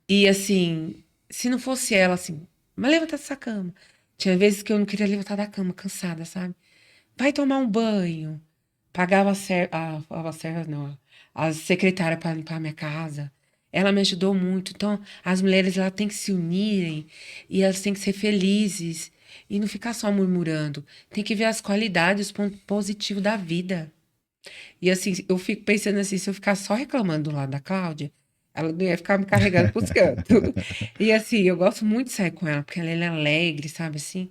E assim, se não fosse ela, assim, mas levanta dessa cama. Tinha vezes que eu não queria levantar da cama, cansada, sabe? Vai tomar um banho. Pagava a serva, não, a secretária para limpar a minha casa. Ela me ajudou muito. Então, as mulheres elas têm que se unirem e elas têm que ser felizes e não ficar só murmurando. Tem que ver as qualidades, os pontos positivos da vida. E assim, eu fico pensando assim, se eu ficar só reclamando do lado da Cláudia, ela não ia ficar me carregando pros cantos. E assim, eu gosto muito de sair com ela, porque ela é alegre, sabe assim?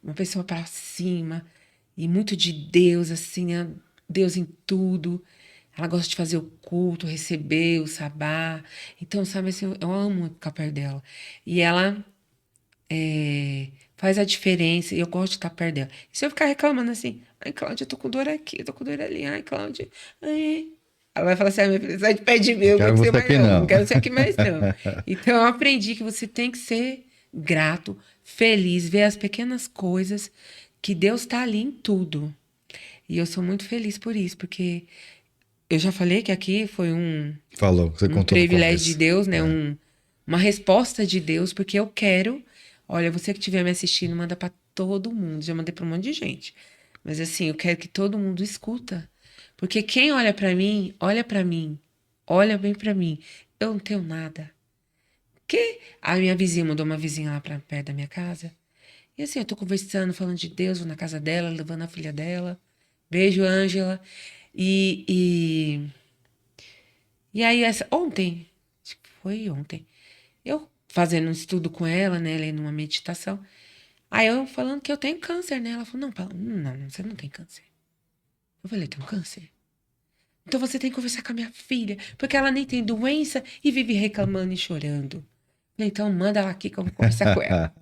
Uma pessoa para cima e muito de Deus, assim, né? Deus em tudo. Ela gosta de fazer o culto, receber o sabá. Então, sabe assim, eu amo ficar perto dela. E ela faz a diferença e eu gosto de estar perto dela. E se eu ficar reclamando assim, ai, Cláudia, eu tô com dor aqui, eu tô com dor ali, ai, Cláudia, ai. Ela vai falar assim, minha filha, sai de pé de mim, Não eu não quero aguento ser você mais aqui, não, não não. quero ser aqui mais não. Então eu aprendi que você tem que ser grato, feliz, ver as pequenas coisas, que Deus tá ali em tudo. E eu sou muito feliz por isso, porque eu já falei que aqui foi Falou, você um contou no privilégio de começo. Deus, né? Uma resposta de Deus, porque eu quero. Olha, você que estiver me assistindo, manda para todo mundo. Já mandei para um monte de gente. Mas assim, eu quero que todo mundo escuta. Porque quem olha para mim, olha bem para mim. Eu não tenho nada. Que a minha vizinha mandou uma vizinha lá para perto da minha casa. E assim, eu tô conversando, falando de Deus, vou na casa dela, levando a filha dela. Beijo, Ângela. E aí, ontem, foi ontem. Eu fazendo um estudo com ela, né? Lendo uma meditação. Aí eu falando que eu tenho câncer, né? Ela falou, não, Paula, não, você não tem câncer. Eu falei, tenho câncer? Então você tem que conversar com a minha filha, porque ela nem tem doença e vive reclamando e chorando. Então manda ela aqui que eu vou conversar com ela.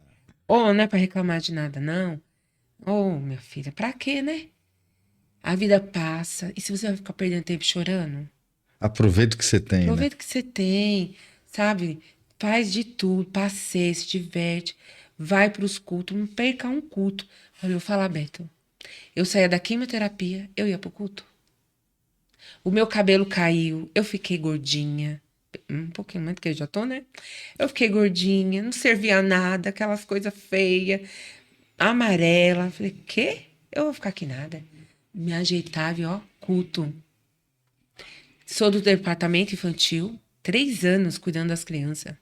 Ou não é pra reclamar de nada, não. Ô, minha filha, pra quê, né? A vida passa. E se você vai ficar perdendo tempo chorando? Aproveita o que você tem, né? Aproveita o que você tem, sabe? Faz de tudo, passeia, se diverte, vai pros cultos, não perca um culto. Olha, eu vou falar, Beto. Eu saía da quimioterapia, eu ia pro culto. O meu cabelo caiu, eu fiquei gordinha. Um pouquinho mais do que eu já tô, né? Eu fiquei gordinha, não servia a nada, aquelas coisas feias, amarela. Falei, quê? Eu vou ficar aqui nada. Me ajeitava e, ó, culto. Sou do departamento infantil, 3 anos cuidando das crianças.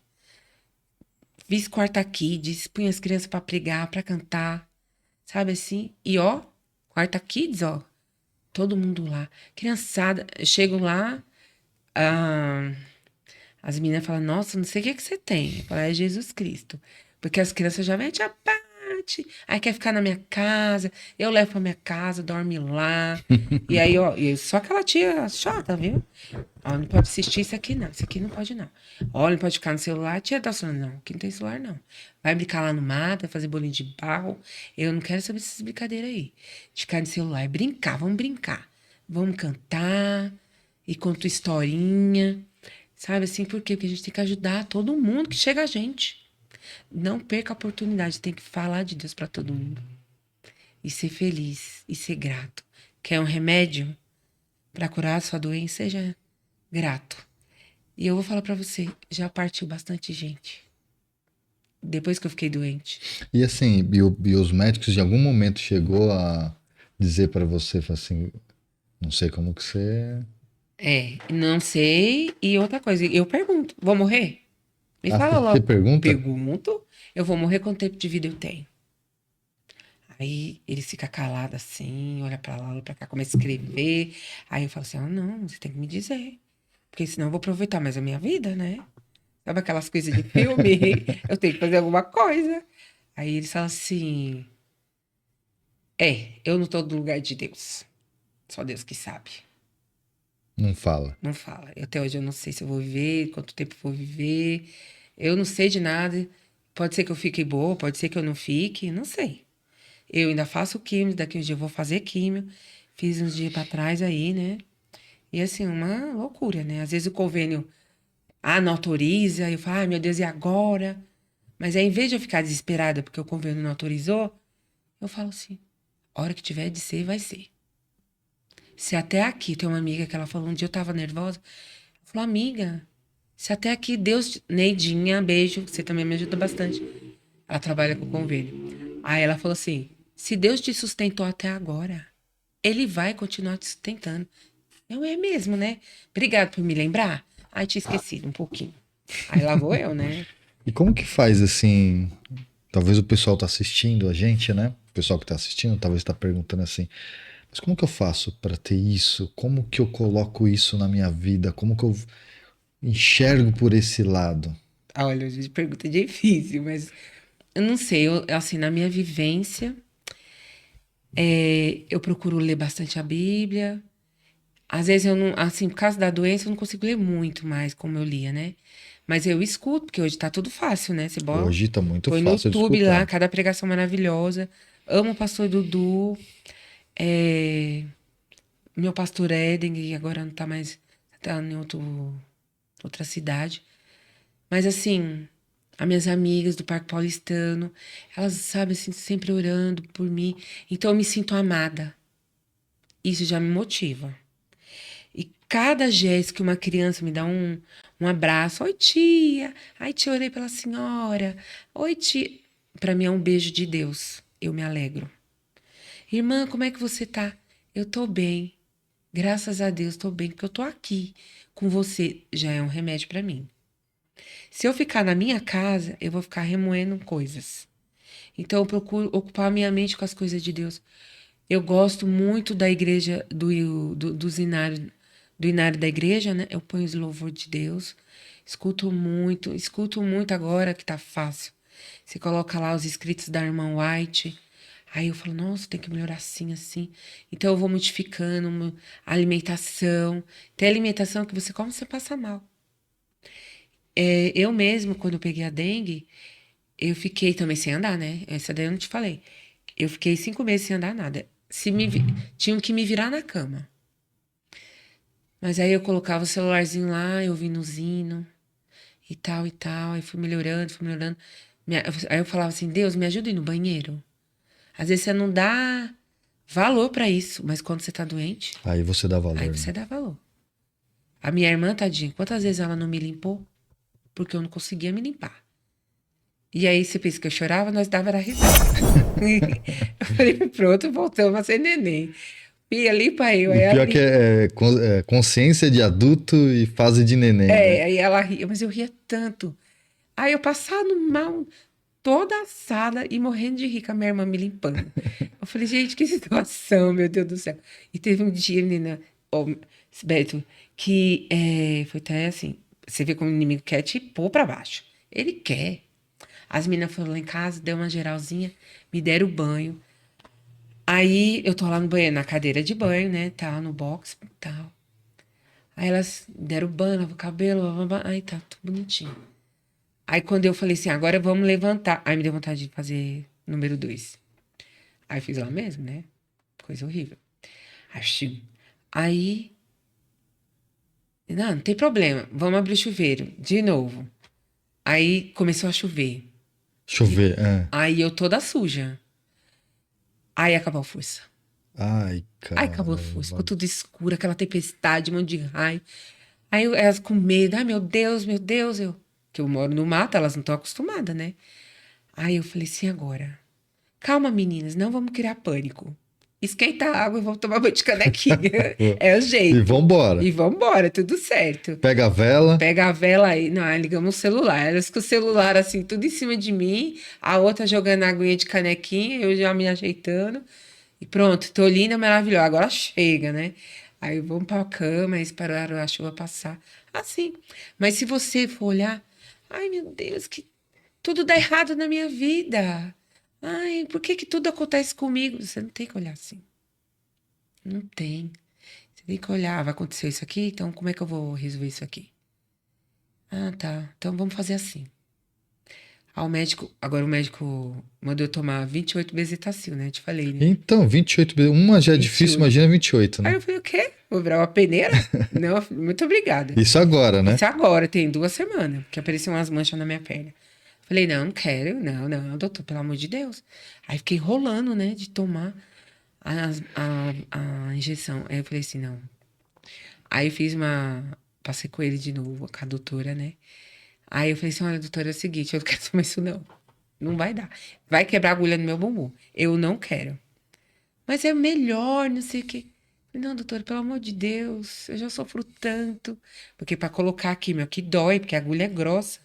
Fiz quarta kids, punha as crianças pra pregar, pra cantar, sabe assim? E, ó, quarta kids, ó, todo mundo lá. Criançada, eu chego lá, ah, as meninas falam, nossa, não sei o que que você tem. Eu falo, é Jesus Cristo. Porque as crianças já vêm, tia Pati, aí quer ficar na minha casa, eu levo pra minha casa, dorme lá. E aí, ó, só aquela tia chata, viu? Ó, não pode assistir isso aqui não pode não. Ó, não pode ficar no celular, tia tá falando, não, aqui não tem celular não. Vai brincar lá no mato, vai fazer bolinho de barro. Eu não quero saber dessas brincadeiras aí. De ficar no celular, brincar, vamos brincar. Vamos cantar, e conto historinha. Sabe assim, por quê? Porque a gente tem que ajudar todo mundo que chega a gente. Não perca a oportunidade, tem que falar de Deus para todo mundo. E ser feliz, e ser grato. Quer um remédio para curar a sua doença? Seja grato. E eu vou falar para você, já partiu bastante gente. Depois que eu fiquei doente. E assim, e os médicos de algum momento chegou a dizer pra você, falou assim, não sei como que você... Não sei. E outra coisa, eu pergunto, vou morrer? Me Ah, fala você logo. pergunta? Pergunto, eu vou morrer, quanto tempo de vida eu tenho? Aí ele fica calado assim, olha pra lá, olha pra cá, começa a escrever. Aí eu falo assim: não, você tem que me dizer. Porque senão eu vou aproveitar mais a minha vida, né? Sabe aquelas coisas de filme? Eu tenho que fazer alguma coisa. Aí ele fala assim: eu não tô no lugar de Deus. Só Deus que sabe. Não fala. Não fala. Até hoje eu não sei se eu vou viver, quanto tempo eu vou viver. Eu não sei de nada. Pode ser que eu fique boa, pode ser que eu não fique, não sei. Eu ainda faço químio, daqui uns dias eu vou fazer químio. Fiz uns dias pra trás aí, né? E assim, uma loucura, né? Às vezes o convênio, não autoriza, eu falo, ai meu Deus, e agora? Mas aí, em vez de eu ficar desesperada porque o convênio não autorizou, eu falo assim, a hora que tiver de ser, vai ser. Se até aqui, tem uma amiga que ela falou, um dia eu tava nervosa, ela falou, amiga, se até aqui Deus, Neidinha, beijo, você também me ajuda bastante. Ela trabalha com convênio. Aí ela falou assim, se Deus te sustentou até agora, Ele vai continuar te sustentando. Eu é mesmo, né? Obrigado por me lembrar. Ai, tinha esquecido um pouquinho. Aí lá vou eu, né? E como que faz assim? Talvez o pessoal tá assistindo a gente, né? O pessoal que tá assistindo talvez tá perguntando assim, mas como que eu faço para ter isso? Como que eu coloco isso na minha vida? Como que eu enxergo por esse lado? Olha, a gente pergunta difícil, mas eu não sei. Assim, na minha vivência, eu procuro ler bastante a Bíblia. Às vezes eu não, assim, por causa da doença, eu não consigo ler muito mais como eu lia, né? Mas eu escuto, porque hoje tá tudo fácil, né? Você Hoje tá muito põe no fácil de YouTube lá, escutar. cada pregação maravilhosa. Amo o pastor Dudu. É, meu pastor Éden, que agora não tá mais, tá em outra cidade. Mas assim, as minhas amigas do Parque Paulistano, elas, sabe, assim, sempre orando por mim. Então eu me sinto amada. Isso já me motiva. E cada gesto que uma criança me dá um abraço. Oi, tia. Ai, tia, orei pela senhora. Oi, tia. Pra mim é um beijo de Deus. Eu me alegro. Irmã, como é que você tá? Eu tô bem. Graças a Deus, tô bem, porque eu tô aqui com você. Já é um remédio pra mim. Se eu ficar na minha casa, eu vou ficar remoendo coisas. Então eu procuro ocupar minha mente com as coisas de Deus. Eu gosto muito da igreja, do inário da igreja, né? Eu ponho os louvor de Deus, Escuto muito agora que tá fácil. Você coloca lá os escritos da irmã White. Aí eu falo, nossa, tem que melhorar assim, assim. Então eu vou modificando a alimentação. Tem alimentação que você come, você passa mal. Eu mesmo, quando eu peguei a dengue, eu fiquei também sem andar, né? Essa daí eu não te falei. Eu fiquei 5 meses sem andar nada. Tinham que me virar na cama. Mas aí eu colocava o celularzinho lá, eu ouvindo os hinos e tal e tal. Aí fui melhorando, fui melhorando. Aí eu falava assim, Deus, me ajuda a ir no banheiro. Às vezes você não dá valor pra isso, mas quando você tá doente, Aí você dá valor, aí né? você dá valor. A minha irmã, tadinha, quantas vezes ela não me limpou? Porque eu não conseguia me limpar. E aí você pensa que eu chorava, nós dava era risada. Eu falei, pronto, voltamos a ser neném. Fia, limpa eu. O Aí ela, pior que é consciência de adulto e fase de neném, né? aí ela ria, mas eu ria tanto. Aí eu passando mal, toda assada e morrendo de rir com a minha irmã me limpando. Eu falei, gente, que situação, meu Deus do céu. E teve um dia, menina, ó, Beto, que foi até assim, você vê como o inimigo quer te pôr pra baixo. Ele quer. As meninas foram lá em casa, deu uma geralzinha, me deram banho. Aí eu tô lá no banheiro, na cadeira de banho, né, tal, no box, tal. Aí elas deram banho, lavaram o cabelo, blá, blá, blá. Aí tá, tudo bonitinho. Aí quando eu falei assim, agora vamos levantar. Aí me deu vontade de fazer número 2. Aí fiz lá mesmo, né? Coisa horrível. Achei. Aí, não tem problema, vamos abrir o chuveiro, de novo. Aí começou a chover. Chover, Aí eu toda suja. Aí acabou a força. Ai, Aí cara. acabou a força, ficou tudo escuro, aquela tempestade, um monte de raio. Aí elas com medo, ai meu Deus, que eu moro no mato, elas não estão acostumadas, né? Aí eu falei assim, agora, calma meninas, não vamos criar pânico. Esquenta a água e vamos tomar banho de canequinha. É o E jeito. vambora. E vambora, tudo certo. Pega a vela. Pega a vela aí, não, aí ligamos o celular. Elas com o celular assim, tudo em cima de mim, a outra jogando aguinha de canequinha, eu já me ajeitando. E pronto, tô linda, maravilhosa. Agora chega, né? Aí vamos pra cama, aí esperaram a chuva passar. Assim. Mas se você for olhar, ai meu Deus, que tudo dá errado na minha vida. Ai, por que que tudo acontece comigo? Você não tem que olhar assim. Não tem. Você tem que olhar, vai acontecer isso aqui, então como é que eu vou resolver isso aqui? Ah, tá. Então vamos fazer assim. Agora o médico mandou eu tomar 28 bezetacil, né? Te falei, né? Então, 28 vezes. Uma já é difícil, 28. imagina 28, Aí né? eu falei, o quê? Vou virar uma peneira? Não, muito obrigada. Isso agora, né? Isso agora, tem 2 semanas, que apareciam umas manchas na minha perna. Falei, não, não quero, não, doutor, pelo amor de Deus. Aí fiquei enrolando, né, de tomar a injeção. Aí eu falei assim, não. Aí passei com ele de novo, com a doutora, né? Aí eu falei assim, olha, doutora, é o seguinte, eu não quero tomar isso não. Não vai dar. Vai quebrar a agulha no meu bumbum. Eu não quero. Mas é melhor, não sei o quê. Não, doutora, pelo amor de Deus, eu já sofro tanto. Porque para colocar aqui, meu, que dói, porque a agulha é grossa.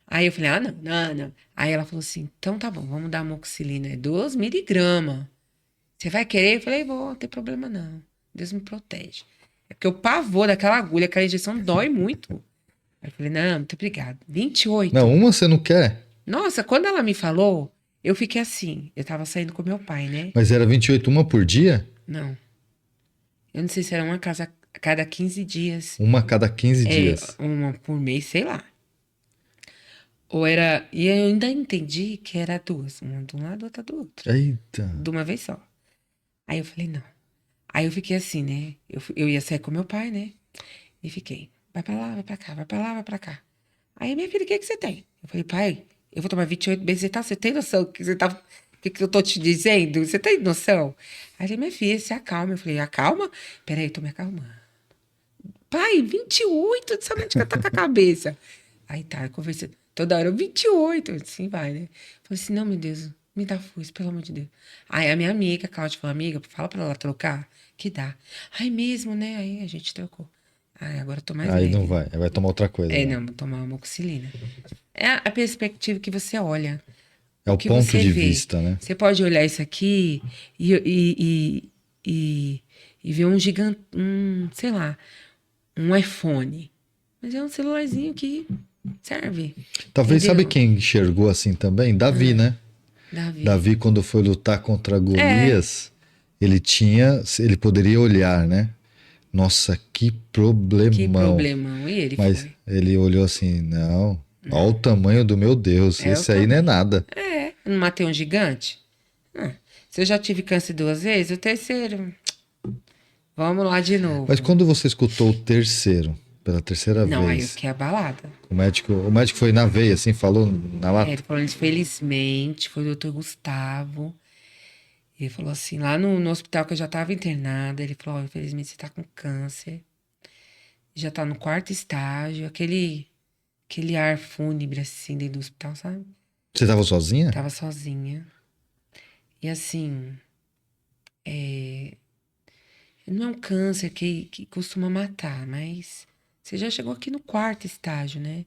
Aí eu falei, ah, não, não, não. Aí ela falou assim, então tá bom, vamos dar amoxicilina, é 2 miligramas. Você vai querer? Eu falei, vou, não tem problema não. Deus me protege. É porque o pavor daquela agulha, aquela injeção dói muito. Aí eu falei, não, muito obrigada. Não, 28. uma você não quer, Nossa, quando ela me falou, eu fiquei assim. Eu tava saindo com meu pai, né? mas era 28 uma por dia? Não. Eu não sei se era uma casa a cada 15 dias. Uma a cada 15 É, dias. uma por mês, sei lá. Ou era. E eu ainda entendi que era 2. Uma de um lado, outra do outro. Eita. De uma vez só. Aí eu falei, não. Aí eu fiquei assim, né? Eu ia sair com meu pai, né? E fiquei. Vai pra lá, vai pra cá, vai pra lá, vai pra cá. Aí, minha filha, o que que você tem? Eu falei, pai, eu vou tomar 28 bezetacil. Você tem noção do que você tá. O que eu tô te dizendo? Você tem noção? Aí ele, minha filha, se acalma. Eu falei, acalma? Peraí, eu tô me acalmando. Pai, 28, de saber de que tá com a cabeça. Aí tá, eu conversei. Toda hora, 28, assim vai, né? Falei assim, não, meu Deus, me dá força, pelo amor de Deus. Aí a minha amiga, a Cláudia, falou, amiga, fala pra ela trocar, que dá. Aí mesmo, né? Aí a gente trocou. Aí agora eu tô mais Aí leve. não vai, aí vai tomar outra coisa. É, Né? não, vou tomar uma amoxicilina. É a perspectiva que você olha. É o Que ponto você de vê. vista, né? Você pode olhar isso aqui e ver um gigante, sei lá, um iPhone. Mas é um celularzinho que serve. Talvez, Entendeu? sabe quem enxergou assim também? Davi, né? Davi. Davi, quando foi lutar contra É. Golias, ele poderia olhar, né? Nossa, que Que problemão. problemão. E ele Mas foi. ele olhou assim, não, olha o tamanho do meu Deus, É o esse aí não é tamanho. nada. É. Eu não matei um gigante? Ah, se eu já tive câncer 2 vezes, o terceiro. Vamos lá de Mas novo. quando você escutou o terceiro, pela terceira Não, aí eu vez, fiquei abalada. o médico foi na veia, assim, falou na É, ele lata. falou, infelizmente, foi o doutor Gustavo. Ele falou assim, lá no hospital que eu já estava internada, ele falou, ó, infelizmente você tá com câncer. Já tá no 4º estágio, aquele ar fúnebre assim dentro do hospital, sabe? Você estava sozinha? Tava sozinha. E assim, não é um câncer que costuma matar, mas você já chegou aqui no 4º estágio, né?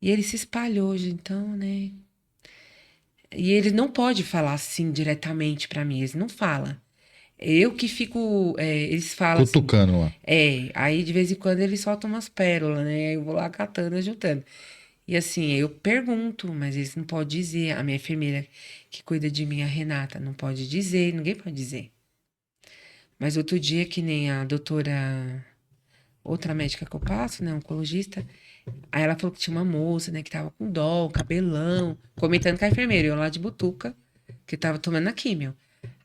E ele se espalhou hoje, então, né? E ele não pode falar assim diretamente pra mim, eles não falam. Eu que fico, eles falam assim, Cutucando lá. aí de vez em quando eles soltam umas pérolas, né? Aí eu vou lá catando, ajuntando. E assim, eu pergunto, mas eles não podem dizer. A minha enfermeira que cuida de mim, a Renata, não pode dizer, ninguém pode dizer. Mas outro dia, que nem a doutora, outra médica que eu passo, né, oncologista, aí ela falou que tinha uma moça, né, que tava com dó, cabelão, comentando com a enfermeira, eu lá de butuca, que tava tomando a químio.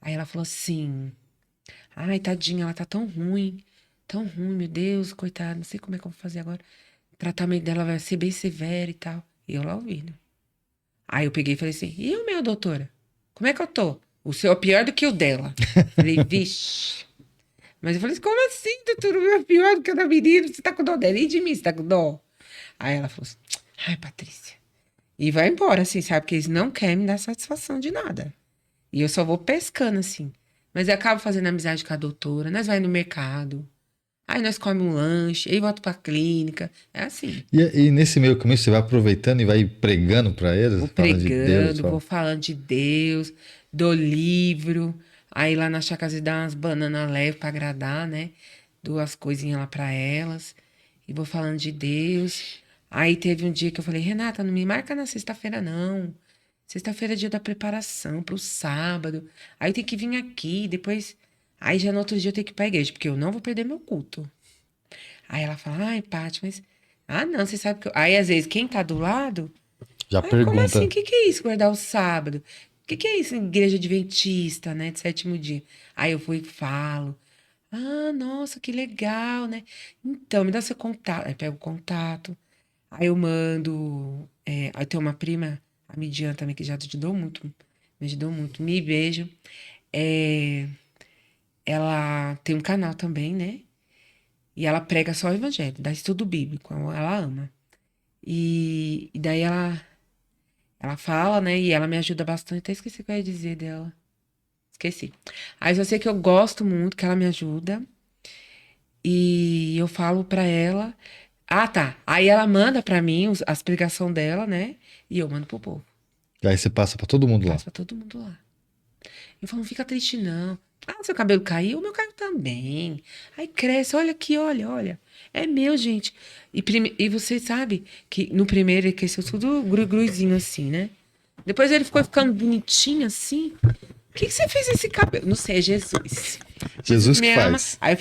Aí ela falou assim, ai, tadinha, ela tá tão ruim, meu Deus, coitada, não sei como é que eu vou fazer agora. O tratamento dela vai ser bem severo e tal. E eu lá ouvindo. Aí eu peguei e falei assim, e o meu, doutora? Como é que eu tô? O seu é pior do que o dela. Falei, vixe. Mas eu falei, como assim, doutora? O meu é pior do que o da menina? Você tá com dó dela? E de mim, você tá com dó? Aí ela falou assim, ai, Patrícia. E vai embora, assim, sabe? Porque eles não querem me dar satisfação de nada. E eu só vou pescando, assim. Mas eu acabo fazendo amizade com a doutora. Nós vai no mercado. Aí nós comemos um lanche. Aí volto pra clínica. É assim. E nesse meio caminho você vai aproveitando e vai pregando para eles, Vou falando de Deus. pregando, vou falando de Deus, dou livro. Aí lá na chácara dá umas bananas leves pra agradar, né? Dou as coisinhas lá pra elas. E vou falando de Deus. Aí teve um dia que eu falei, Renata, não me marca na sexta-feira, não. Sexta-feira é dia da preparação pro sábado. Aí tem que vir aqui, depois. Aí já no outro dia eu tenho que ir pra igreja, porque eu não vou perder meu culto. Aí ela fala, ai, Paty, mas. Ah, não, você sabe que. Aí às vezes quem tá do lado. Já Ai, como assim? O pergunta. que é isso, guardar o sábado? O que é isso, igreja adventista, né, de sétimo dia? Aí eu vou e falo. Ah, nossa, que legal, né? Então, me dá seu contato. Aí pego o contato. Aí eu mando. Aí tem uma prima, a Midian também, que já me ajudou muito. Me beijo. É, ela tem um canal também, né? E ela prega só o evangelho, dá estudo bíblico, ela ama. E daí ela fala, né? E ela me ajuda bastante. Até esqueci o que eu ia dizer dela. Esqueci. Aí eu sei que eu gosto muito, que ela me ajuda. E eu falo pra ela. Ah, tá. Aí ela manda pra mim as pregações dela, né? E eu mando pro povo. Aí você passa para todo mundo lá. Passo pra todo mundo lá. Eu falo, não fica triste, não. Ah, seu cabelo caiu? O meu caiu também. Aí cresce, olha aqui, olha, olha. É meu, gente. E você sabe que no primeiro ele cresceu tudo gru-gruzinho assim, né? Depois ele ficou ficando bonitinho assim. O que você fez esse cabelo? Não sei, é Jesus. Jesus Jesus que me ama. faz. Aí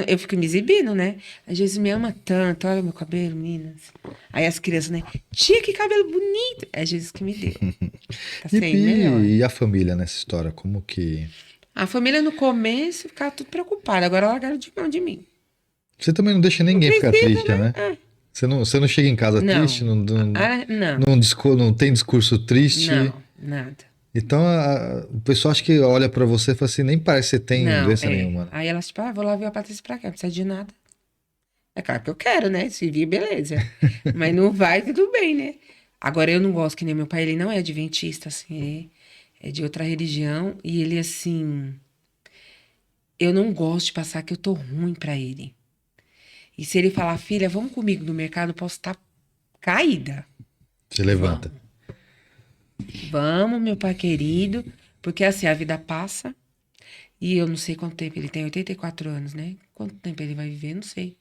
eu fico me exibindo, né? Aí Jesus me ama tanto. Olha o meu cabelo, meninas. Aí as crianças, né? Tia, que cabelo bonito. É Jesus que me deu. Tá E, sendo melhor. e a família nessa história? Como que. A família no começo ficava tudo preocupada. Agora largaram de mão de mim. Você também não deixa Não ninguém ficar precisa, triste, né? né? Você não chega em casa triste, Não. não, não, Não. não tem discurso triste. Não. Nada. Então o pessoal acha que olha pra você e fala assim, nem parece que você tem Não, doença nenhuma, né? Aí elas, tipo, vou lá ver a Patrícia pra cá, não precisa de nada. É claro que eu quero, né? Se vir, beleza. Mas não vai, tudo bem, né? Agora, eu não gosto, que nem meu pai, ele não é adventista, assim, ele é de outra religião. E ele, assim, eu não gosto de passar que eu tô ruim pra ele. E se ele falar, filha, vamos comigo no mercado, eu posso estar caída. Você levanta. Vamos, meu pai querido, porque assim, a vida passa e eu não sei quanto tempo ele tem, 84 anos, né? Quanto tempo ele vai viver, não sei.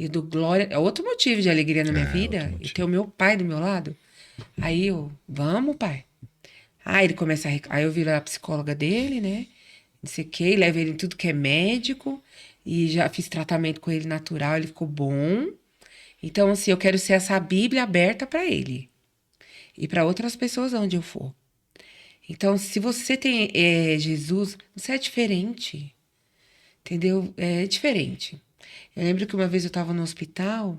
E do glória. É outro motivo de alegria na minha outro vida. E motivo. ter o meu pai do meu lado. Aí eu, vamos, pai. Aí ele começa a. Aí eu viro a psicóloga dele, né? Não sei o quê, levo ele em tudo que é médico. E já fiz tratamento com ele natural, ele ficou bom. Então, assim, eu quero ser essa Bíblia aberta para ele. E para outras pessoas onde eu for. Então, se você tem Jesus, você é diferente. Entendeu? É diferente. Eu lembro que uma vez eu tava no hospital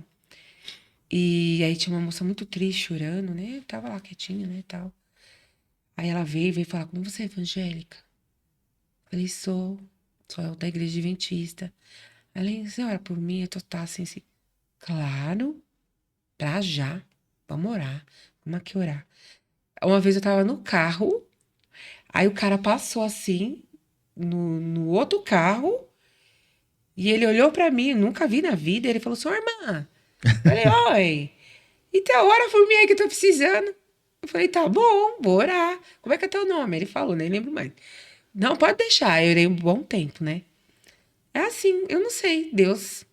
e aí tinha uma moça muito triste, chorando, né? Eu tava lá quietinha, né, e tal. Aí ela veio falar comigo, você é evangélica? Eu falei, sou da igreja adventista. Ela, você ora por mim? Eu tô tá assim, assim. Claro, pra já. Vamos orar. Vamos aqui orar. Uma vez eu tava no carro, aí o cara passou assim, no outro carro, e ele olhou pra mim, eu nunca vi na vida, ele falou, sua irmã. Eu falei, oi. Então, ora por mim aí que eu tô precisando. Eu falei, tá bom, vou orar. Como é que é teu nome? Ele falou, nem lembro mais. Não, pode deixar, eu orei um bom tempo, né? É assim, eu não sei, Deus,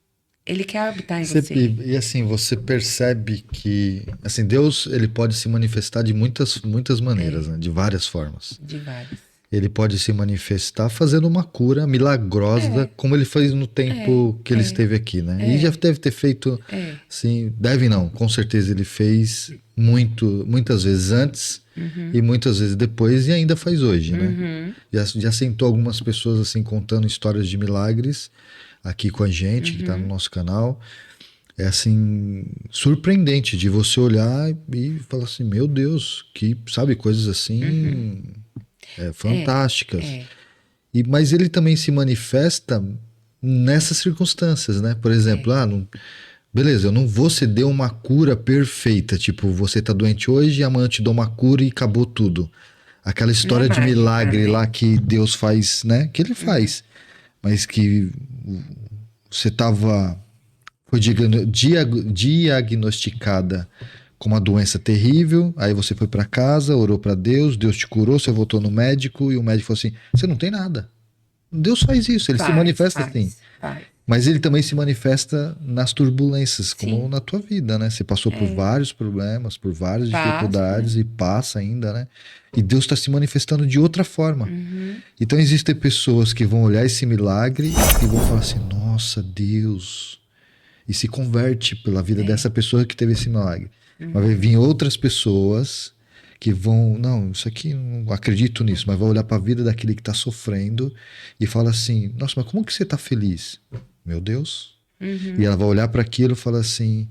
ele quer habitar em você. E assim, você percebe que assim, Deus ele pode se manifestar de muitas maneiras, né? De várias formas. De vários. Ele pode se manifestar fazendo uma cura milagrosa, É, como ele fez no é, tempo que ele esteve aqui, né? E já é, deve ter feito, é. assim, deve não, com certeza ele fez muitas vezes antes e muitas vezes depois e ainda faz hoje, né? Uhum, Já sentou algumas pessoas assim contando histórias de milagres aqui com a gente, que está no nosso canal. É assim, surpreendente de você olhar e falar assim, meu Deus, que, sabe, coisas assim é, fantásticas. é, Mas ele também se manifesta nessas circunstâncias, né? Por exemplo, beleza, eu não vou ceder uma cura perfeita, tipo, você tá doente hoje e amanhã eu te dou uma cura e acabou tudo. Aquela não é história de mágica, milagre né? lá que Deus faz, né? Que ele faz, mas que você tava foi diagnosticada com uma doença terrível, aí você foi para casa, orou para Deus, Deus te curou, você voltou no médico e o médico falou assim: você não tem nada. Deus faz isso, ele se Faz, manifesta assim. faz, faz. Mas ele também se manifesta nas turbulências, como Sim, na tua vida, né? Você passou por vários problemas, por várias passa. dificuldades e passa ainda, né? E Deus está se manifestando de outra forma. Uhum, Então existem pessoas que vão olhar esse milagre e vão falar assim: nossa, Deus. E se converte pela vida dessa pessoa que teve esse milagre. Mas vai vir outras pessoas que vão, não, isso aqui não acredito nisso, mas vai olhar para a vida daquele que está sofrendo e fala assim: nossa, mas como que você está feliz? Meu Deus. E ela vai olhar para aquilo e falar assim: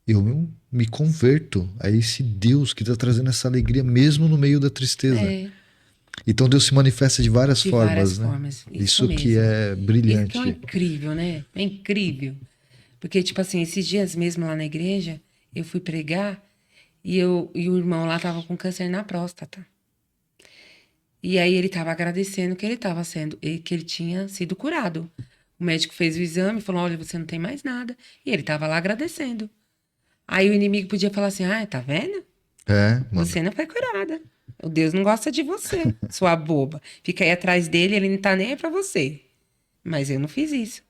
eu me converto a esse Deus que está trazendo essa alegria mesmo no meio da tristeza. é, Então Deus se manifesta de várias de várias formas, né? formas, isso Isso que mesmo. é Isso que é um brilhante. incrível, né? É incrível. Porque, tipo assim, esses dias mesmo lá na igreja, eu fui pregar e o irmão lá tava com câncer na próstata. E aí ele tava agradecendo que ele tava que ele tinha sido curado. O médico fez o exame e falou: olha, você não tem mais nada. E ele tava lá agradecendo. Aí o inimigo podia falar assim: ah, tá vendo? É, mano. Você não foi curada. O Deus não gosta de você, sua boba. Fica aí atrás dele, ele não tá nem aí pra você. Mas eu não fiz isso.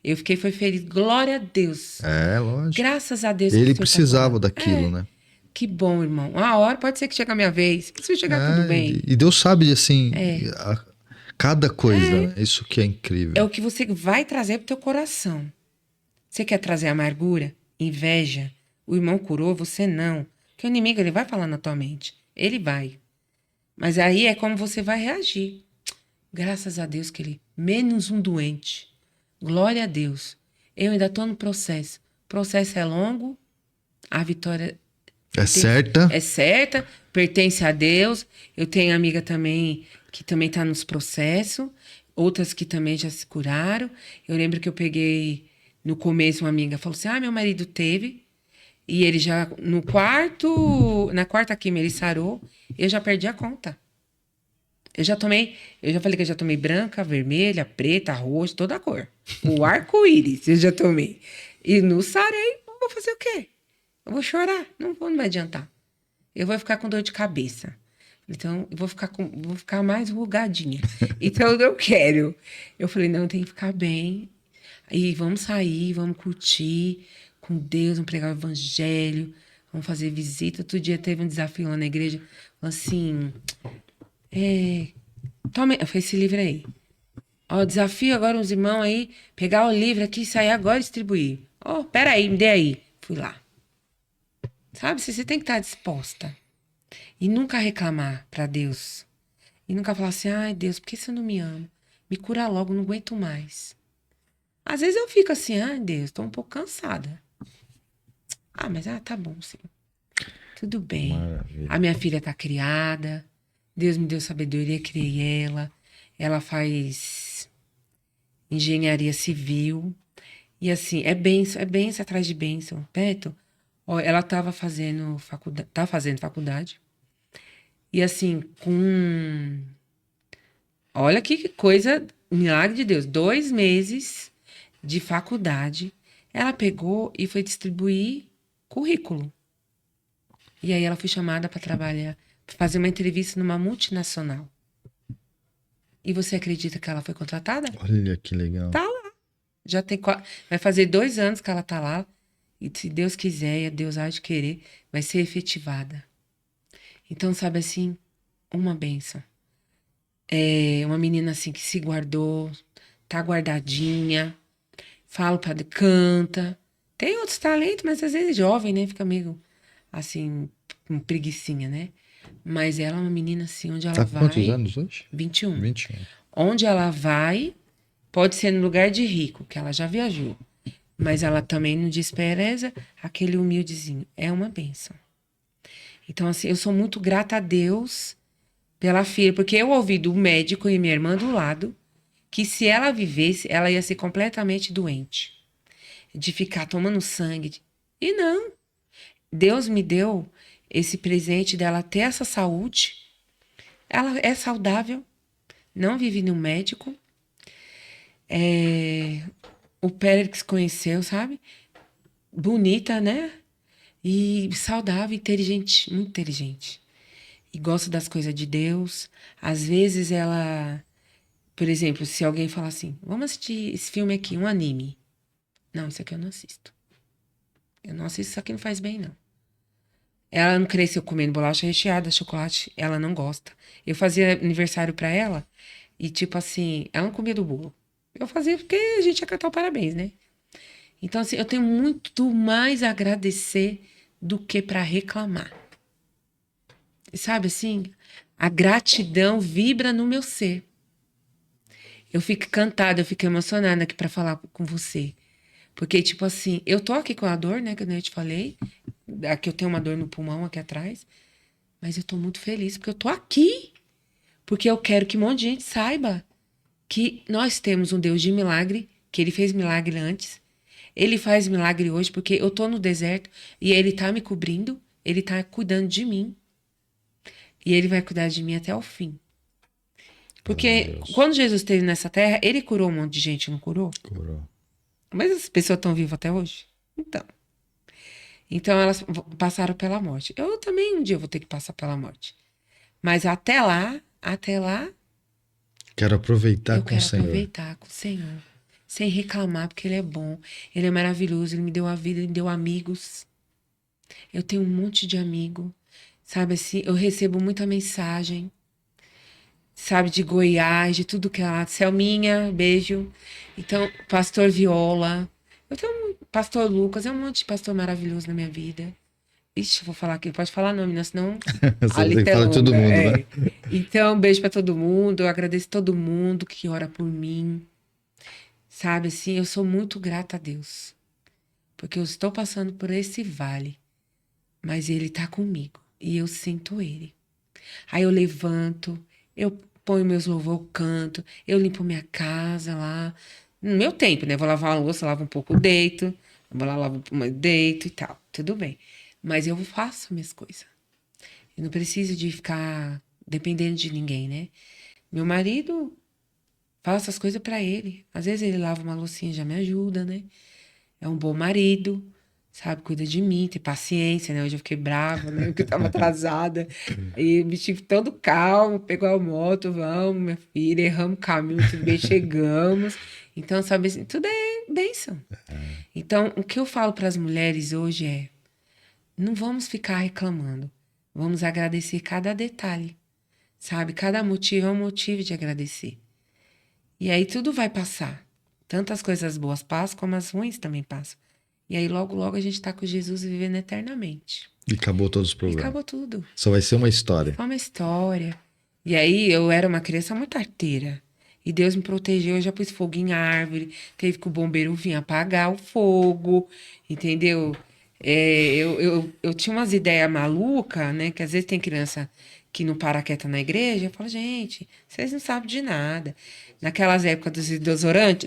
Eu fiquei, foi feliz. Glória a Deus. É, lógico. Graças a Deus que o Ele Senhor tá precisava curando. daquilo, né? Que bom, irmão. Uma hora pode ser que chegue a minha vez. Se chegar tudo É, bem. e Deus sabe, assim, cada coisa, né? Isso que é É incrível. o que você vai trazer pro teu coração. Você quer trazer amargura, inveja? O irmão curou, você não. Que o inimigo, ele vai falar na tua mente. Ele vai. Mas aí é como você vai reagir. Graças a Deus que ele... Menos um doente. Glória a Deus. Eu ainda estou no processo. O processo é longo. A vitória É certa? é certa. Pertence a Deus. Eu tenho amiga também que também está nos processos. Outras que também já se curaram. Eu lembro que eu peguei... No começo, uma amiga falou assim: ah, meu marido teve. E ele já... Na quarta quimio, ele sarou. Eu já perdi a conta. Eu já falei que eu já tomei branca, vermelha, preta, roxa, toda a cor. O arco-íris eu já tomei. E no sarei, eu vou fazer o quê? Eu vou chorar, não vai adiantar. Eu vou ficar com dor de cabeça. Então, eu vou ficar mais rugadinha. Então, eu não quero. Eu falei, não, tem que ficar bem. E vamos sair, vamos curtir com Deus, vamos pregar o evangelho, vamos fazer visita. Outro dia teve um desafio lá na igreja, assim, toma esse livro aí. Ó, desafio agora uns irmãos aí, pegar o livro aqui e sair agora e distribuir. Ó, peraí, me dê aí. Fui lá. Sabe, você tem que estar disposta. E nunca reclamar pra Deus. E nunca falar assim, ai Deus, por que você não me ama? Me cura logo, não aguento mais. Às vezes eu fico assim, ai Deus, tô um pouco cansada. Ah, mas tá bom, sim. Tudo bem. Maravilha. A minha filha tá criada. Deus me deu sabedoria, criei ela. Ela faz engenharia civil. E assim, é bênção atrás de bênção. Beto, ó, ela tava fazendo faculdade, tá fazendo faculdade. E assim, olha que coisa, milagre de Deus. 2 meses de faculdade, ela pegou e foi distribuir currículo. E aí ela foi chamada para trabalhar, pra fazer uma entrevista numa multinacional. E você acredita que ela foi contratada? Olha que legal. Tá lá. Já tem vai fazer 2 anos que ela tá lá. E se Deus quiser, e Deus há de querer, vai ser efetivada. Então, sabe assim, uma bênção. É uma menina assim que se guardou, tá guardadinha, fala para canta. Tem outros talentos, mas às vezes jovem, né? Fica meio assim, com preguicinha, né? Mas ela é uma menina assim, onde ela Tá com vai. quantos anos hoje? 21. 21. Onde ela vai, pode ser no lugar de rico, que ela já viajou. Mas ela também não despreza aquele humildezinho. É uma bênção. Então, assim, eu sou muito grata a Deus pela filha, porque eu ouvi do médico e minha irmã do lado que se ela vivesse, ela ia ser completamente doente. De ficar tomando sangue. E não. Deus me deu esse presente dela ter essa saúde. Ela é saudável, não vive no médico. O Pérez conheceu, sabe? Bonita, né? E saudável, inteligente, muito inteligente. E gosta das coisas de Deus. Às vezes ela, por exemplo, se alguém falar assim, vamos assistir esse filme aqui, um anime. Não, isso aqui eu não assisto. Eu não assisto, isso aqui não faz bem, não. Ela não cresceu comendo bolacha recheada, chocolate, ela não gosta. Eu fazia aniversário pra ela e, tipo assim, ela não comia do bolo. Eu fazia porque a gente ia cantar o parabéns, né? Então, assim, eu tenho muito mais a agradecer do que pra reclamar. E sabe assim, a gratidão vibra no meu ser. Eu fico encantada, eu fico emocionada aqui pra falar com você. Porque, tipo assim, eu tô aqui com a dor, né, que eu te falei. Aqui eu tenho uma dor no pulmão aqui atrás. Mas eu tô muito feliz porque eu tô aqui. Porque eu quero que um monte de gente saiba que nós temos um Deus de milagre, que ele fez milagre antes. Ele faz milagre hoje porque eu tô no deserto e ele tá me cobrindo, ele tá cuidando de mim. E ele vai cuidar de mim até o fim. Porque quando Jesus esteve nessa terra, ele curou um monte de gente, não curou? Curou. Mas as pessoas estão vivas até hoje? Então elas passaram pela morte. Eu também um dia vou ter que passar pela morte. Mas até lá, Quero aproveitar eu com quero o Senhor. aproveitar com o Senhor. Sem reclamar, porque Ele é bom. Ele é maravilhoso. Ele me deu a vida, Ele me deu amigos. Eu tenho um monte de amigo. Sabe assim, eu recebo muita mensagem. Sabe, de Goiás, de tudo que é lá. Selminha, beijo. Então, Pastor Viola. Eu tenho Pastor Lucas, é um monte de pastor maravilhoso na minha vida. Ixi, vou falar aqui, pode falar nome, né? Senão Você a lista tem que é falar de todo longa. mundo, É. né? Então, beijo pra todo mundo. Eu agradeço todo mundo que ora por mim. Sabe, assim, eu sou muito grata a Deus. Porque eu estou passando por esse vale. Mas Ele tá comigo. E eu sinto Ele. Aí eu levanto, eu ponho meus louvor, eu canto, eu limpo minha casa lá. No meu tempo, né? Vou lavar a louça, lavo um pouco, deito. Vou lá, lavo, deito e tal. Tudo bem. Mas eu faço minhas coisas. Eu não preciso de ficar dependendo de ninguém, né? Meu marido, faço as coisas pra ele. Às vezes ele lava uma loucinha, já me ajuda, né? É um bom marido, sabe? Cuida de mim, tem paciência, né? Hoje eu fiquei brava, né? Porque eu tava atrasada. Aí me tive todo calmo, pegou a moto, vamos, minha filha, erramos o caminho, tudo bem, chegamos. Então, sabe assim, tudo é bênção. Então, o que eu falo para as mulheres hoje é: não vamos ficar reclamando. Vamos agradecer cada detalhe. Sabe? Cada motivo é um motivo de agradecer. E aí tudo vai passar. Tanto as coisas boas passam, como as ruins também passam. E aí logo, logo a gente tá com Jesus vivendo eternamente. E acabou todos os E problemas. acabou tudo. Só vai ser uma história. Foi uma história. E aí eu era uma criança muito arteira. E Deus me protegeu, eu já pus fogo em árvore, teve que o bombeiro vir apagar o fogo, entendeu? Eu tinha umas ideias malucas, né? Que às vezes tem criança que não para quieta na igreja. Eu falo, gente, vocês não sabem de nada. Naquelas épocas dos desodorante,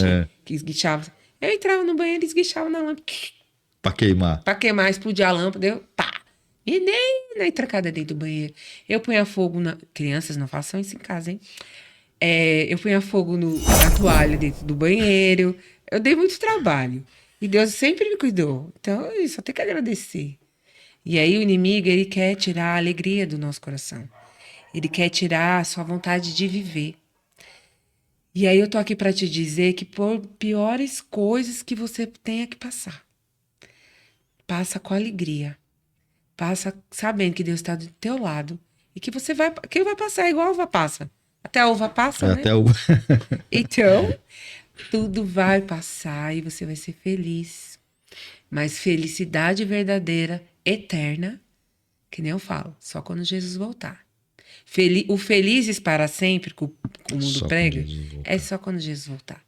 É. que esguichava. Eu entrava no banheiro e esguichava na lâmpada. Pra queimar. Pra queimar, explodir a lâmpada, eu pá! E nem na trancada dentro do banheiro. Eu punha fogo na. Crianças, não façam isso em casa, hein? Eu punha fogo na toalha dentro do banheiro. Eu dei muito trabalho. E Deus sempre me cuidou. Então, eu só tenho que agradecer. E aí, o inimigo, ele quer tirar a alegria do nosso coração. Ele quer tirar a sua vontade de viver. E aí, eu tô aqui pra te dizer que por piores coisas que você tenha que passar, passa com alegria. Passa sabendo que Deus está do teu lado. E que que vai passar igual a uva passa. Até a uva passa, né? Até o... Então, tudo vai passar e você vai ser feliz. Mas felicidade verdadeira, eterna, que nem eu falo, só quando Jesus voltar. O felizes para sempre, que o mundo Só quando prega, Jesus voltar. é só quando Jesus voltar.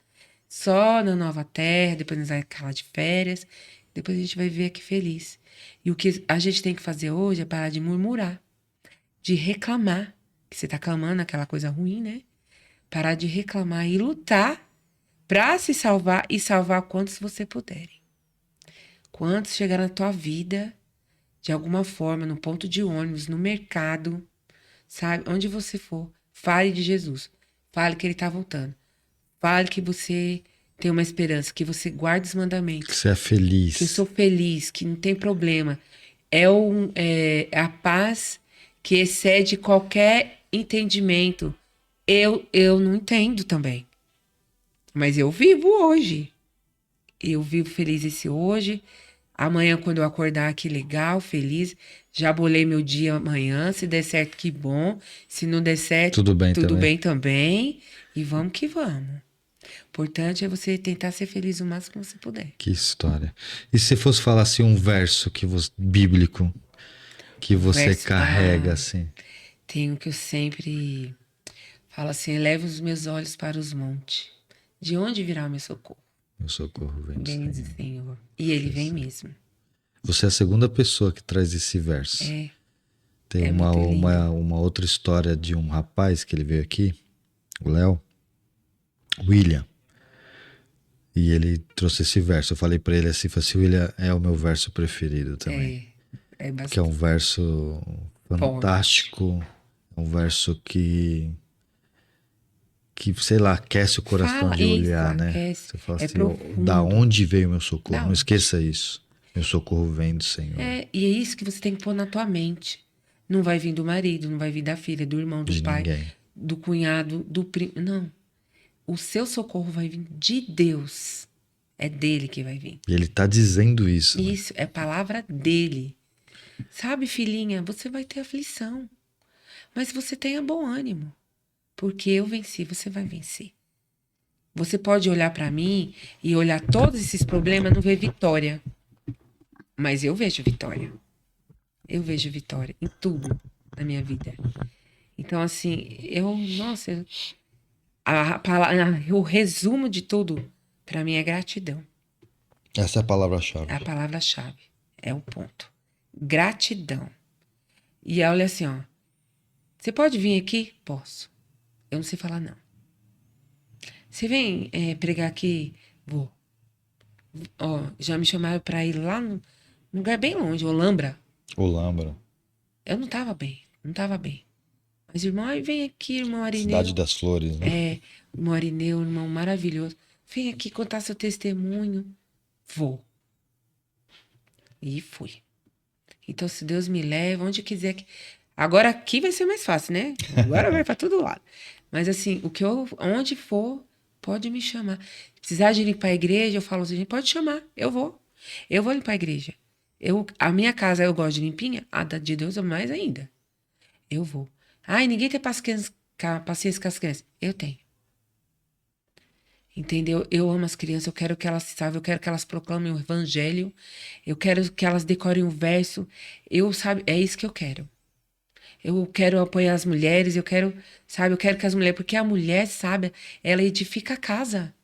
Só na nova terra, depois nós vamos ficar lá de férias, depois a gente vai ver aqui feliz. E o que a gente tem que fazer hoje é parar de murmurar, de reclamar, que você tá clamando aquela coisa ruim, né? Parar de reclamar e lutar para se salvar e salvar quantos você puderem. Quantos chegaram na tua vida, de alguma forma, no ponto de ônibus, no mercado, sabe? Onde você for, fale de Jesus. Fale que ele tá voltando. Fale que você tem uma esperança, que você guarda os mandamentos. Que você é feliz. Que eu sou feliz, que não tem problema. É a paz que excede qualquer entendimento. Eu não entendo também. Mas eu vivo hoje. Eu vivo feliz esse hoje. Amanhã, quando eu acordar, que legal, feliz. Já bolei meu dia amanhã. Se der certo, que bom. Se não der certo, Tudo bem tudo também. bem também. E vamos que vamos. O importante é você tentar ser feliz o máximo que você puder. Que história. E se fosse falar assim um verso bíblico que você Verso, carrega assim? Tem um que eu sempre falo assim: eleva os meus olhos para os montes. De onde virá o meu socorro? Meu socorro vem do Vem do Senhor. Senhor. E ele vem mesmo. Você é a segunda pessoa que traz esse verso. Tem é uma, muito lindo. uma outra história de um rapaz que ele veio aqui, o Léo, William. E ele trouxe esse verso. Eu falei pra ele assim, falei assim, William, é o meu verso preferido também. É Porque é um verso fantástico. É um verso que sei lá, aquece o coração Fala, de olhar, isso, né? aquece. Você fala É assim, profundo. da onde veio o meu socorro? Da Não onde? esqueça isso. Meu socorro vem do Senhor. E é isso que você tem que pôr na tua mente. Não vai vir do marido, não vai vir da filha, do irmão, do De pai, ninguém. do cunhado, do primo. Não. O seu socorro vai vir de Deus. É dele que vai vir. E ele tá dizendo isso. Né? Isso é palavra dele. Sabe, filhinha, você vai ter aflição. Mas você tenha bom ânimo. Porque eu venci, você vai vencer. Você pode olhar pra mim e olhar todos esses problemas e não ver vitória. Mas eu vejo vitória. Eu vejo vitória em tudo na minha vida. Então, assim, o resumo de tudo, pra mim, é gratidão. Essa é a palavra-chave. É a palavra-chave. É o ponto. Gratidão. E olha assim, ó. Você pode vir aqui? Posso. Eu não sei falar, não. Você vem pregar aqui? Vou. Ó, já me chamaram pra ir lá num lugar bem longe, Olambra. Olambra. Eu não tava bem. Não tava bem. Mas, irmão, aí vem aqui, irmão Arineu. Cidade das Flores, né? Irmão Arineu, irmão maravilhoso. Vem aqui contar seu testemunho. Vou. E fui. Então, se Deus me leva, onde quiser que... Agora aqui vai ser mais fácil, né? Agora vai pra todo lado. Mas assim, onde for, Pode me chamar. Se precisar de limpar a igreja, eu falo assim, pode chamar, eu vou. Eu vou limpar a igreja. A minha casa eu gosto de limpinha, a da de Deus é mais ainda. Eu vou. Ai, ninguém tem paciência com as crianças. Eu tenho. Entendeu? Eu amo as crianças, eu quero que elas saibam, eu quero que elas proclamem o evangelho, eu quero que elas decorem um verso. Sabe, é isso que eu quero. Eu quero apoiar as mulheres, eu quero que as mulheres, porque a mulher, sabe, ela edifica a casa.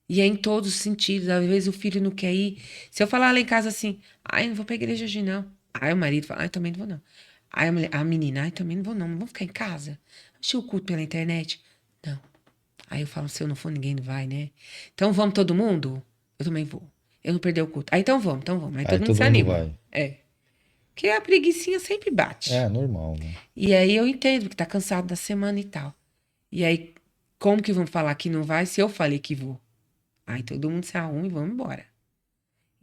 E é em todos os sentidos. Às vezes o filho não quer ir. Se eu falar lá em casa assim, ai, não vou pra igreja hoje não. Aí o marido fala, ai, também não vou não. Aí a menina, ai, também não vou não, não vou ficar em casa. Assistir o culto pela internet. Não. Aí eu falo, se eu não for, ninguém vai, né? Então vamos todo mundo? Eu também vou. Eu não perder o culto. Aí então vamos, então vamos. Aí todo mundo se mundo anima. vai. É. Porque a preguicinha sempre bate. É normal, né? E aí eu entendo que tá cansado da semana e tal. E aí, como que vão falar que não vai se eu falei que vou? Aí todo mundo se arruma e vamos embora.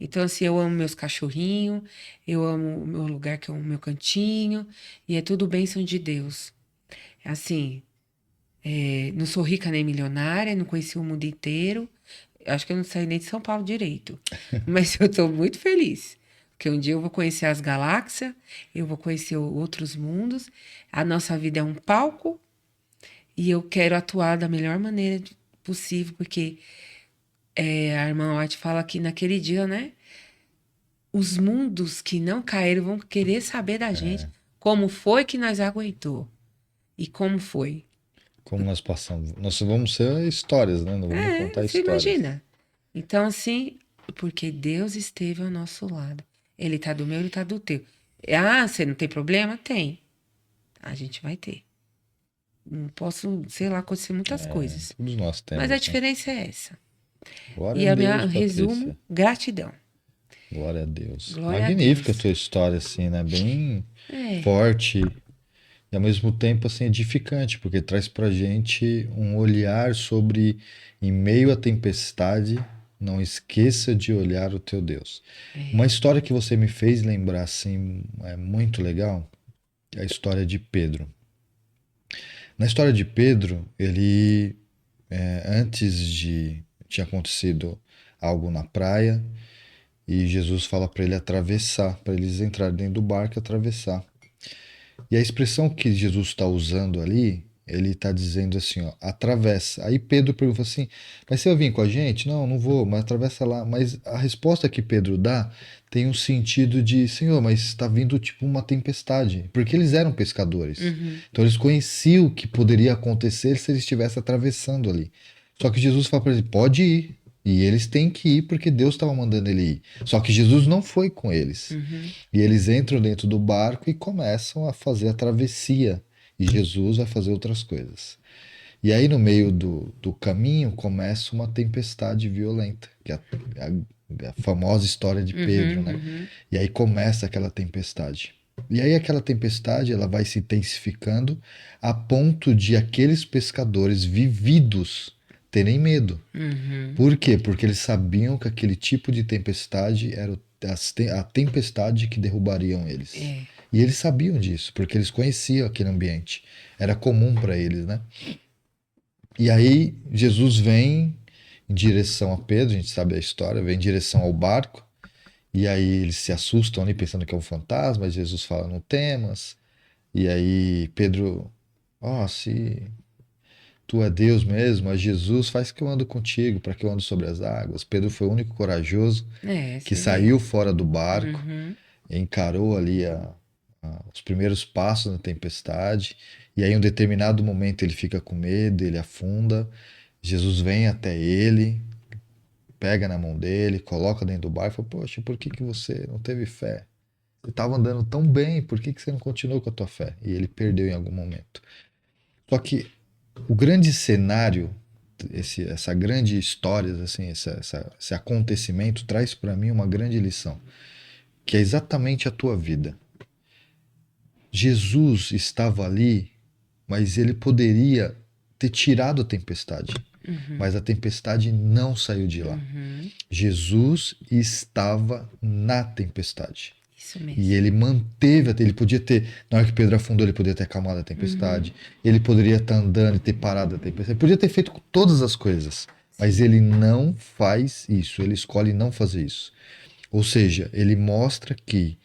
Então, assim, eu amo meus cachorrinhos, eu amo o meu lugar, que é o meu cantinho, e é tudo bênção de Deus. Assim, não sou rica nem milionária, não conheci o mundo inteiro. Acho que eu não saí nem de São Paulo direito. Mas eu tô muito feliz. Porque um dia eu vou conhecer as galáxias, eu vou conhecer outros mundos. A nossa vida é um palco e eu quero atuar da melhor maneira possível, porque a irmã White fala que naquele dia, né? Os mundos que não caíram vão querer saber da gente como foi que nós aguentou e como foi. Como nós passamos. Nós vamos ser histórias, né? Não vamos contar Você histórias. imagina. Então, assim, porque Deus esteve ao nosso lado. Ele tá do meu, ele tá do teu. Ah, você não tem problema? Tem. A gente vai ter. Não posso, sei lá, acontecer muitas coisas. Todos nós temos. Mas a né? diferença é essa. Glória E a a minha Deus, resumo, Patrícia. gratidão. Glória a Deus. Glória a Magnífica Deus. a tua história, assim, né? Bem É. forte e ao mesmo tempo, assim, edificante, porque traz pra gente um olhar sobre, em meio à tempestade, não esqueça de olhar o teu Deus. Uma história que você me fez lembrar, assim, é muito legal, é a história de Pedro. Na história de Pedro, ele, antes de tinha acontecido algo na praia, e Jesus fala para ele atravessar, para eles entrarem dentro do barco e atravessar. E a expressão que Jesus está usando ali, ele está dizendo assim, ó, atravessa. Aí Pedro pergunta assim, mas você vai vir com a gente? Não, não vou, mas atravessa lá. Mas a resposta que Pedro dá tem um sentido de, Senhor, mas está vindo tipo uma tempestade. Porque eles eram pescadores. Então eles conheciam o que poderia acontecer se eles estivessem atravessando ali. Só que Jesus fala para eles, pode ir. E eles têm que ir porque Deus estava mandando ele ir. Só que Jesus não foi com eles. E eles entram dentro do barco e começam a fazer a travessia. E Jesus vai fazer outras coisas. E aí, no meio do caminho, começa uma tempestade violenta, que é a famosa história de Pedro, né? E aí começa aquela tempestade. E aí aquela tempestade ela vai se intensificando a ponto de aqueles pescadores vividos terem medo. Por quê? Porque eles sabiam que aquele tipo de tempestade era a tempestade que derrubariam eles. E eles sabiam disso, porque eles conheciam aquele ambiente. Era comum para eles, né? E aí Jesus vem em direção a Pedro, a gente sabe a história, vem em direção ao barco. E aí eles se assustam ali pensando que é um fantasma, Jesus fala, não temas. E aí Pedro, se tu é Deus mesmo, é Jesus, faz que eu ando contigo, para que eu ando sobre as águas. Pedro foi o único corajoso que Você saiu vê. fora do barco, encarou ali os primeiros passos na tempestade, e aí em um determinado momento ele fica com medo, ele afunda, Jesus vem até ele, pega na mão dele, coloca dentro do barco e fala, poxa, por que você não teve fé? Você estava andando tão bem, por que você não continuou com a tua fé? E ele perdeu em algum momento. Só que o grande cenário, essa grande história, assim, esse acontecimento traz para mim uma grande lição, que é exatamente a tua vida. Jesus estava ali, mas ele poderia ter tirado a tempestade, mas a tempestade não saiu de lá. Jesus estava na tempestade. Isso mesmo. E ele manteve, ele podia ter, na hora que Pedro afundou, ele poderia ter acalmado a tempestade, ele poderia estar andando e ter parado a tempestade, ele podia ter feito todas as coisas, mas ele não faz isso, ele escolhe não fazer isso. Ou seja, ele mostra que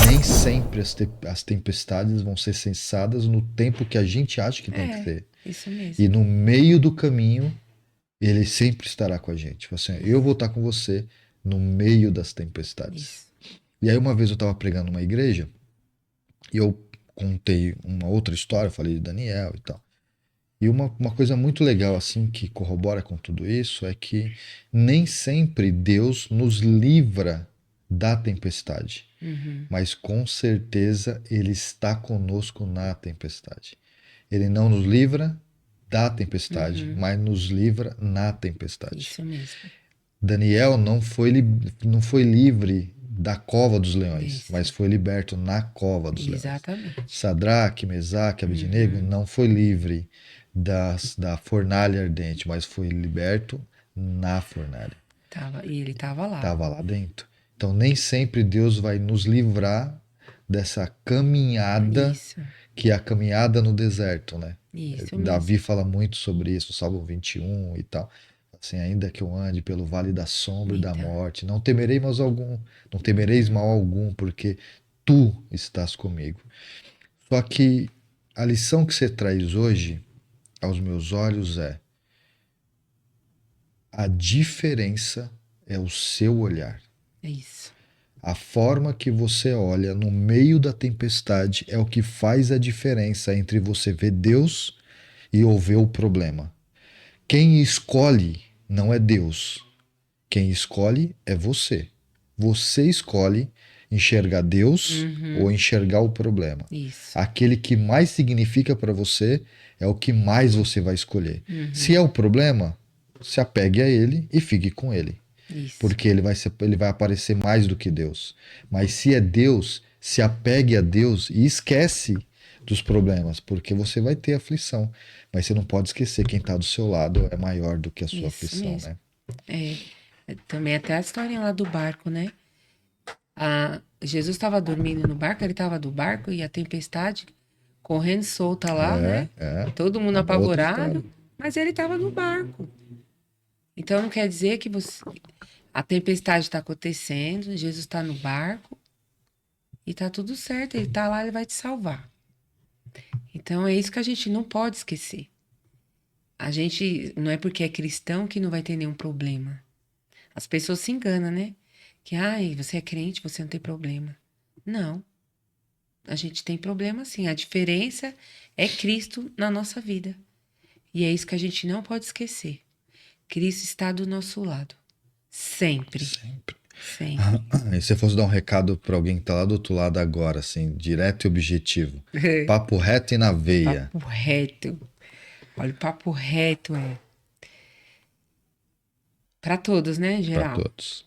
nem sempre as tempestades vão ser cessadas no tempo que a gente acha que tem que ser. Isso mesmo. E no meio do caminho, ele sempre estará com a gente. Tipo assim, eu vou estar com você no meio das tempestades. Isso. E aí uma vez eu estava pregando numa igreja e eu contei uma outra história, falei de Daniel e tal. E uma coisa muito legal assim que corrobora com tudo isso é que nem sempre Deus nos livra da tempestade, mas com certeza Ele está conosco na tempestade. Ele não nos livra da tempestade, mas nos livra na tempestade. Isso mesmo. Daniel não foi livre da cova dos leões, Isso. mas foi liberto na cova dos leões. Exatamente. Sadraque, Mesaque, Abednego não foi livre da fornalha ardente, mas foi liberto na fornalha. E ele estava lá. Estava lá dentro. Então nem sempre Deus vai nos livrar dessa caminhada, Isso. que é a caminhada no deserto, né? Isso Davi fala muito sobre isso, Salmo 21 e tal. Assim, ainda que eu ande pelo vale da sombra e da morte, não temereis mal algum, porque tu estás comigo. Só que a lição que você traz hoje, aos meus olhos, é: a diferença é o seu olhar. É isso. A forma que você olha no meio da tempestade é o que faz a diferença entre você ver Deus e ou ver o problema. Quem escolhe não é Deus. Quem escolhe é você. Você escolhe enxergar Deus ou enxergar o problema. Isso. Aquele que mais significa para você é o que mais você vai escolher. Se é o problema, se apegue a ele e fique com ele. Isso. Porque ele vai aparecer mais do que Deus. Mas se é Deus, se apegue a Deus e esquece dos problemas, porque você vai ter aflição. Mas você não pode esquecer, quem está do seu lado é maior do que a sua Isso aflição, mesmo. né? Também até a historinha lá do barco, né? Jesus estava dormindo no barco, ele estava do barco e a tempestade correndo solta lá, né? Todo mundo apavorado, mas ele estava no barco. Então não quer dizer que a tempestade está acontecendo, Jesus está no barco e está tudo certo, ele está lá, ele vai te salvar. Então é isso que a gente não pode esquecer. A gente não é porque é cristão que não vai ter nenhum problema. As pessoas se enganam, né? Que, você é crente, você não tem problema. Não. A gente tem problema sim. A diferença é Cristo na nossa vida. E é isso que a gente não pode esquecer. Cristo está do nosso lado. Sempre. Sempre. Sempre. E se você fosse dar um recado para alguém que está lá do outro lado agora, assim, direto e objetivo. Papo reto e na veia. Papo reto. Olha, o papo reto para todos, né, em geral? Para todos.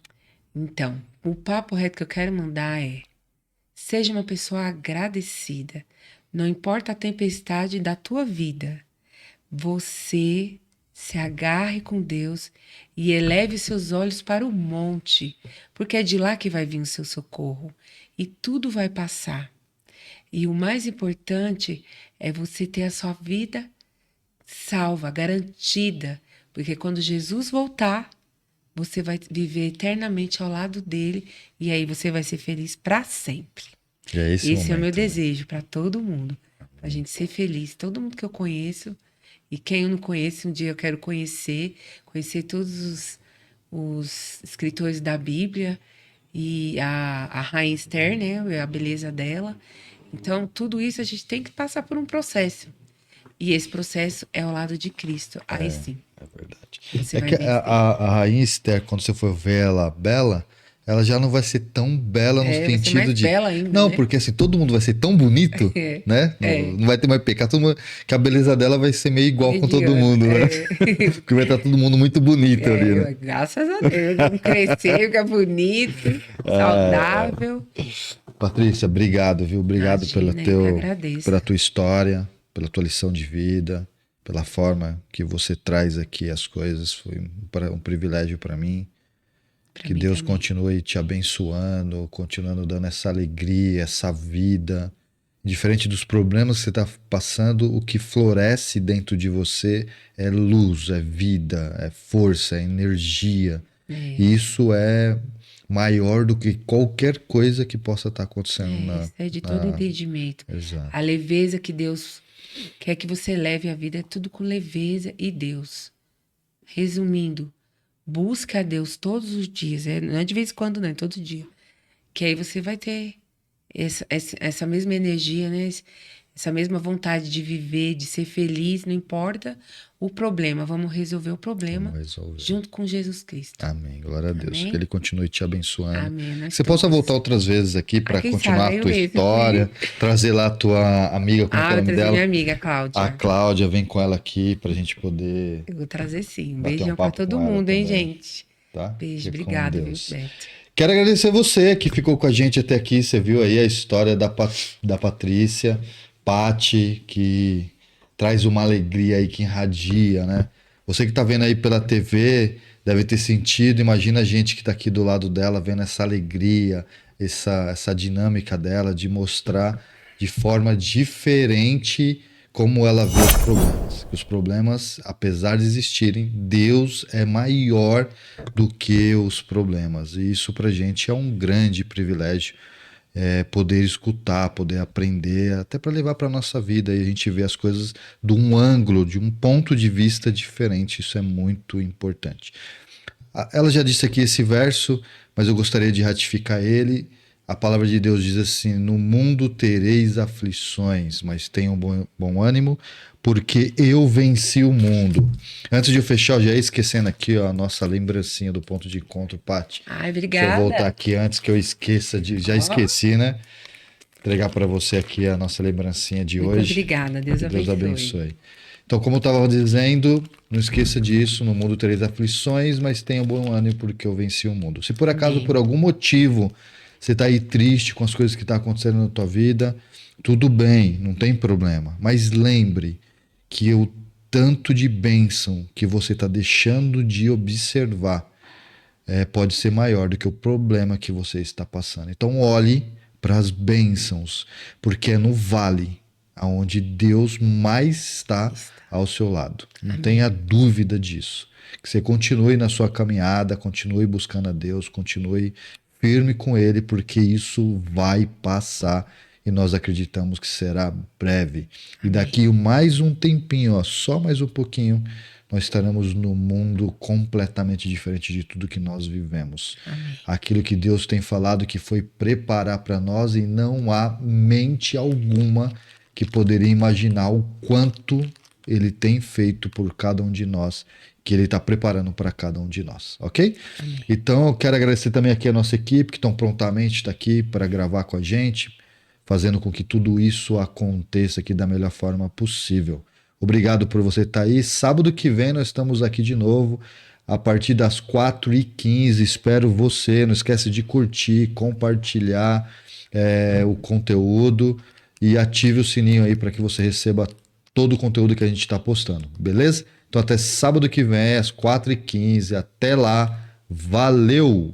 Então, o papo reto que eu quero mandar é: seja uma pessoa agradecida. Não importa a tempestade da tua vida, você se agarre com Deus e eleve seus olhos para o monte, porque é de lá que vai vir o seu socorro e tudo vai passar. E o mais importante é você ter a sua vida salva, garantida, porque quando Jesus voltar, você vai viver eternamente ao lado dele e aí você vai ser feliz para sempre. Esse momento, é o meu desejo para todo mundo, a gente ser feliz. Todo mundo que eu conheço e quem eu não conheço, um dia eu quero conhecer todos os escritores da Bíblia e a Rainha Esther, né, a beleza dela. Então, tudo isso a gente tem que passar por um processo. E esse processo é ao lado de Cristo. Aí sim. É verdade. Você É vai que vencer. a Rainha Esther, quando você for ver ela bela, ela já não vai ser tão bela no Vai ser sentido mais de. bela ainda, Não, né? porque assim, todo mundo vai ser tão bonito, né? Não vai ter mais pecado, todo mundo... que a beleza dela vai ser meio igual com todo Mediana, mundo, né? Porque vai estar todo mundo muito bonito ali, né? Graças a Deus. Vamos crescer, ficar bonito, saudável. Patrícia, obrigado, viu? Obrigado Imagina, eu que agradeço. pela tua história, pela tua lição de vida, pela forma que você traz aqui as coisas. Foi um privilégio para mim. Que mim Deus também. continue te abençoando, continuando dando essa alegria, essa vida. Diferente dos problemas que você está passando, o que floresce dentro de você é luz, é vida, é força, é energia. É, E isso é maior do que qualquer coisa que possa estar acontecendo isso é de todo entendimento. A Exato. leveza que Deus quer que você leve a vida é tudo com leveza e Deus. Resumindo, busca a Deus todos os dias. Não é de vez em quando, não, é todo dia. Que aí você vai ter essa mesma energia, né? Essa mesma vontade de viver, de ser feliz, não importa o problema. Vamos resolver o problema Vamos resolver. junto com Jesus Cristo. Amém. Glória a Deus. Amém? Que Ele continue te abençoando. Amém. Que Nós você possa todos. voltar outras vezes aqui para Quem continuar sabe a eu tua mesmo. história, trazer lá a tua amiga, como é que é Ah, o vou nome trazer minha dela? amiga, A Cláudia. Cláudia, vem com ela aqui pra gente poder Eu vou trazer sim. Um bater um beijão pra papo todo com ela mundo, hein, também, gente? tá? Beijo, Fica com obrigada, viu, Deus. Beto? Quero agradecer você que ficou com a gente até aqui. Você viu aí a história da Patrícia, Pati, que traz uma alegria aí, que irradia, né? Você que tá vendo aí pela TV deve ter sentido. Imagina a gente que tá aqui do lado dela, vendo essa alegria, essa dinâmica dela de mostrar de forma diferente como ela vê os problemas. Que os problemas, apesar de existirem, Deus é maior do que os problemas. E isso pra gente é um grande privilégio, poder escutar, poder aprender, até para levar para nossa vida e a gente ver as coisas de um ângulo, de um ponto de vista diferente. Isso é muito importante. Ela já disse aqui esse verso, mas eu gostaria de ratificar ele. A palavra de Deus diz assim: no mundo tereis aflições, mas tenham bom ânimo, porque eu venci o mundo. Antes de eu fechar, eu já ia esquecendo aqui, ó, a nossa lembrancinha do ponto de encontro, Paty. Ai, Deixa eu voltar obrigada. aqui antes que eu esqueça de. Já Ó, esqueci, né? Entregar para você aqui a nossa lembrancinha de muito hoje. obrigada. Deus Que Deus abençoe. abençoe. Então, como eu estava dizendo, não esqueça disso: no mundo tereis aflições, mas tenha bom ânimo, porque eu venci o mundo. Se por acaso, Amém. por algum motivo, você está aí triste com as coisas que estão acontecendo na tua vida, tudo bem, não tem problema. Mas lembre que o tanto de bênção que você está deixando de observar pode ser maior do que o problema que você está passando. Então olhe para as bênçãos, porque é no vale aonde Deus mais está ao seu lado. Não tenha dúvida disso. Que você continue na sua caminhada, continue buscando a Deus, continue firme com Ele, porque isso vai passar e nós acreditamos que será breve. E daqui mais um tempinho, ó, só mais um pouquinho, nós estaremos num mundo completamente diferente de tudo que nós vivemos. Amém. Aquilo que Deus tem falado que foi preparar para nós, e não há mente alguma que poderia imaginar o quanto Ele tem feito por cada um de nós, que Ele está preparando para cada um de nós, ok? Amém. Então eu quero agradecer também aqui a nossa equipe, que estão prontamente está aqui para gravar com a gente, fazendo com que tudo isso aconteça aqui da melhor forma possível. Obrigado por você estar aí. Sábado que vem nós estamos aqui de novo, a partir das 4h15. Espero você. Não esquece de curtir, compartilhar o conteúdo e ative o sininho aí para que você receba todo o conteúdo que a gente está postando. Beleza? Então até sábado que vem, às 4h15. Até lá. Valeu!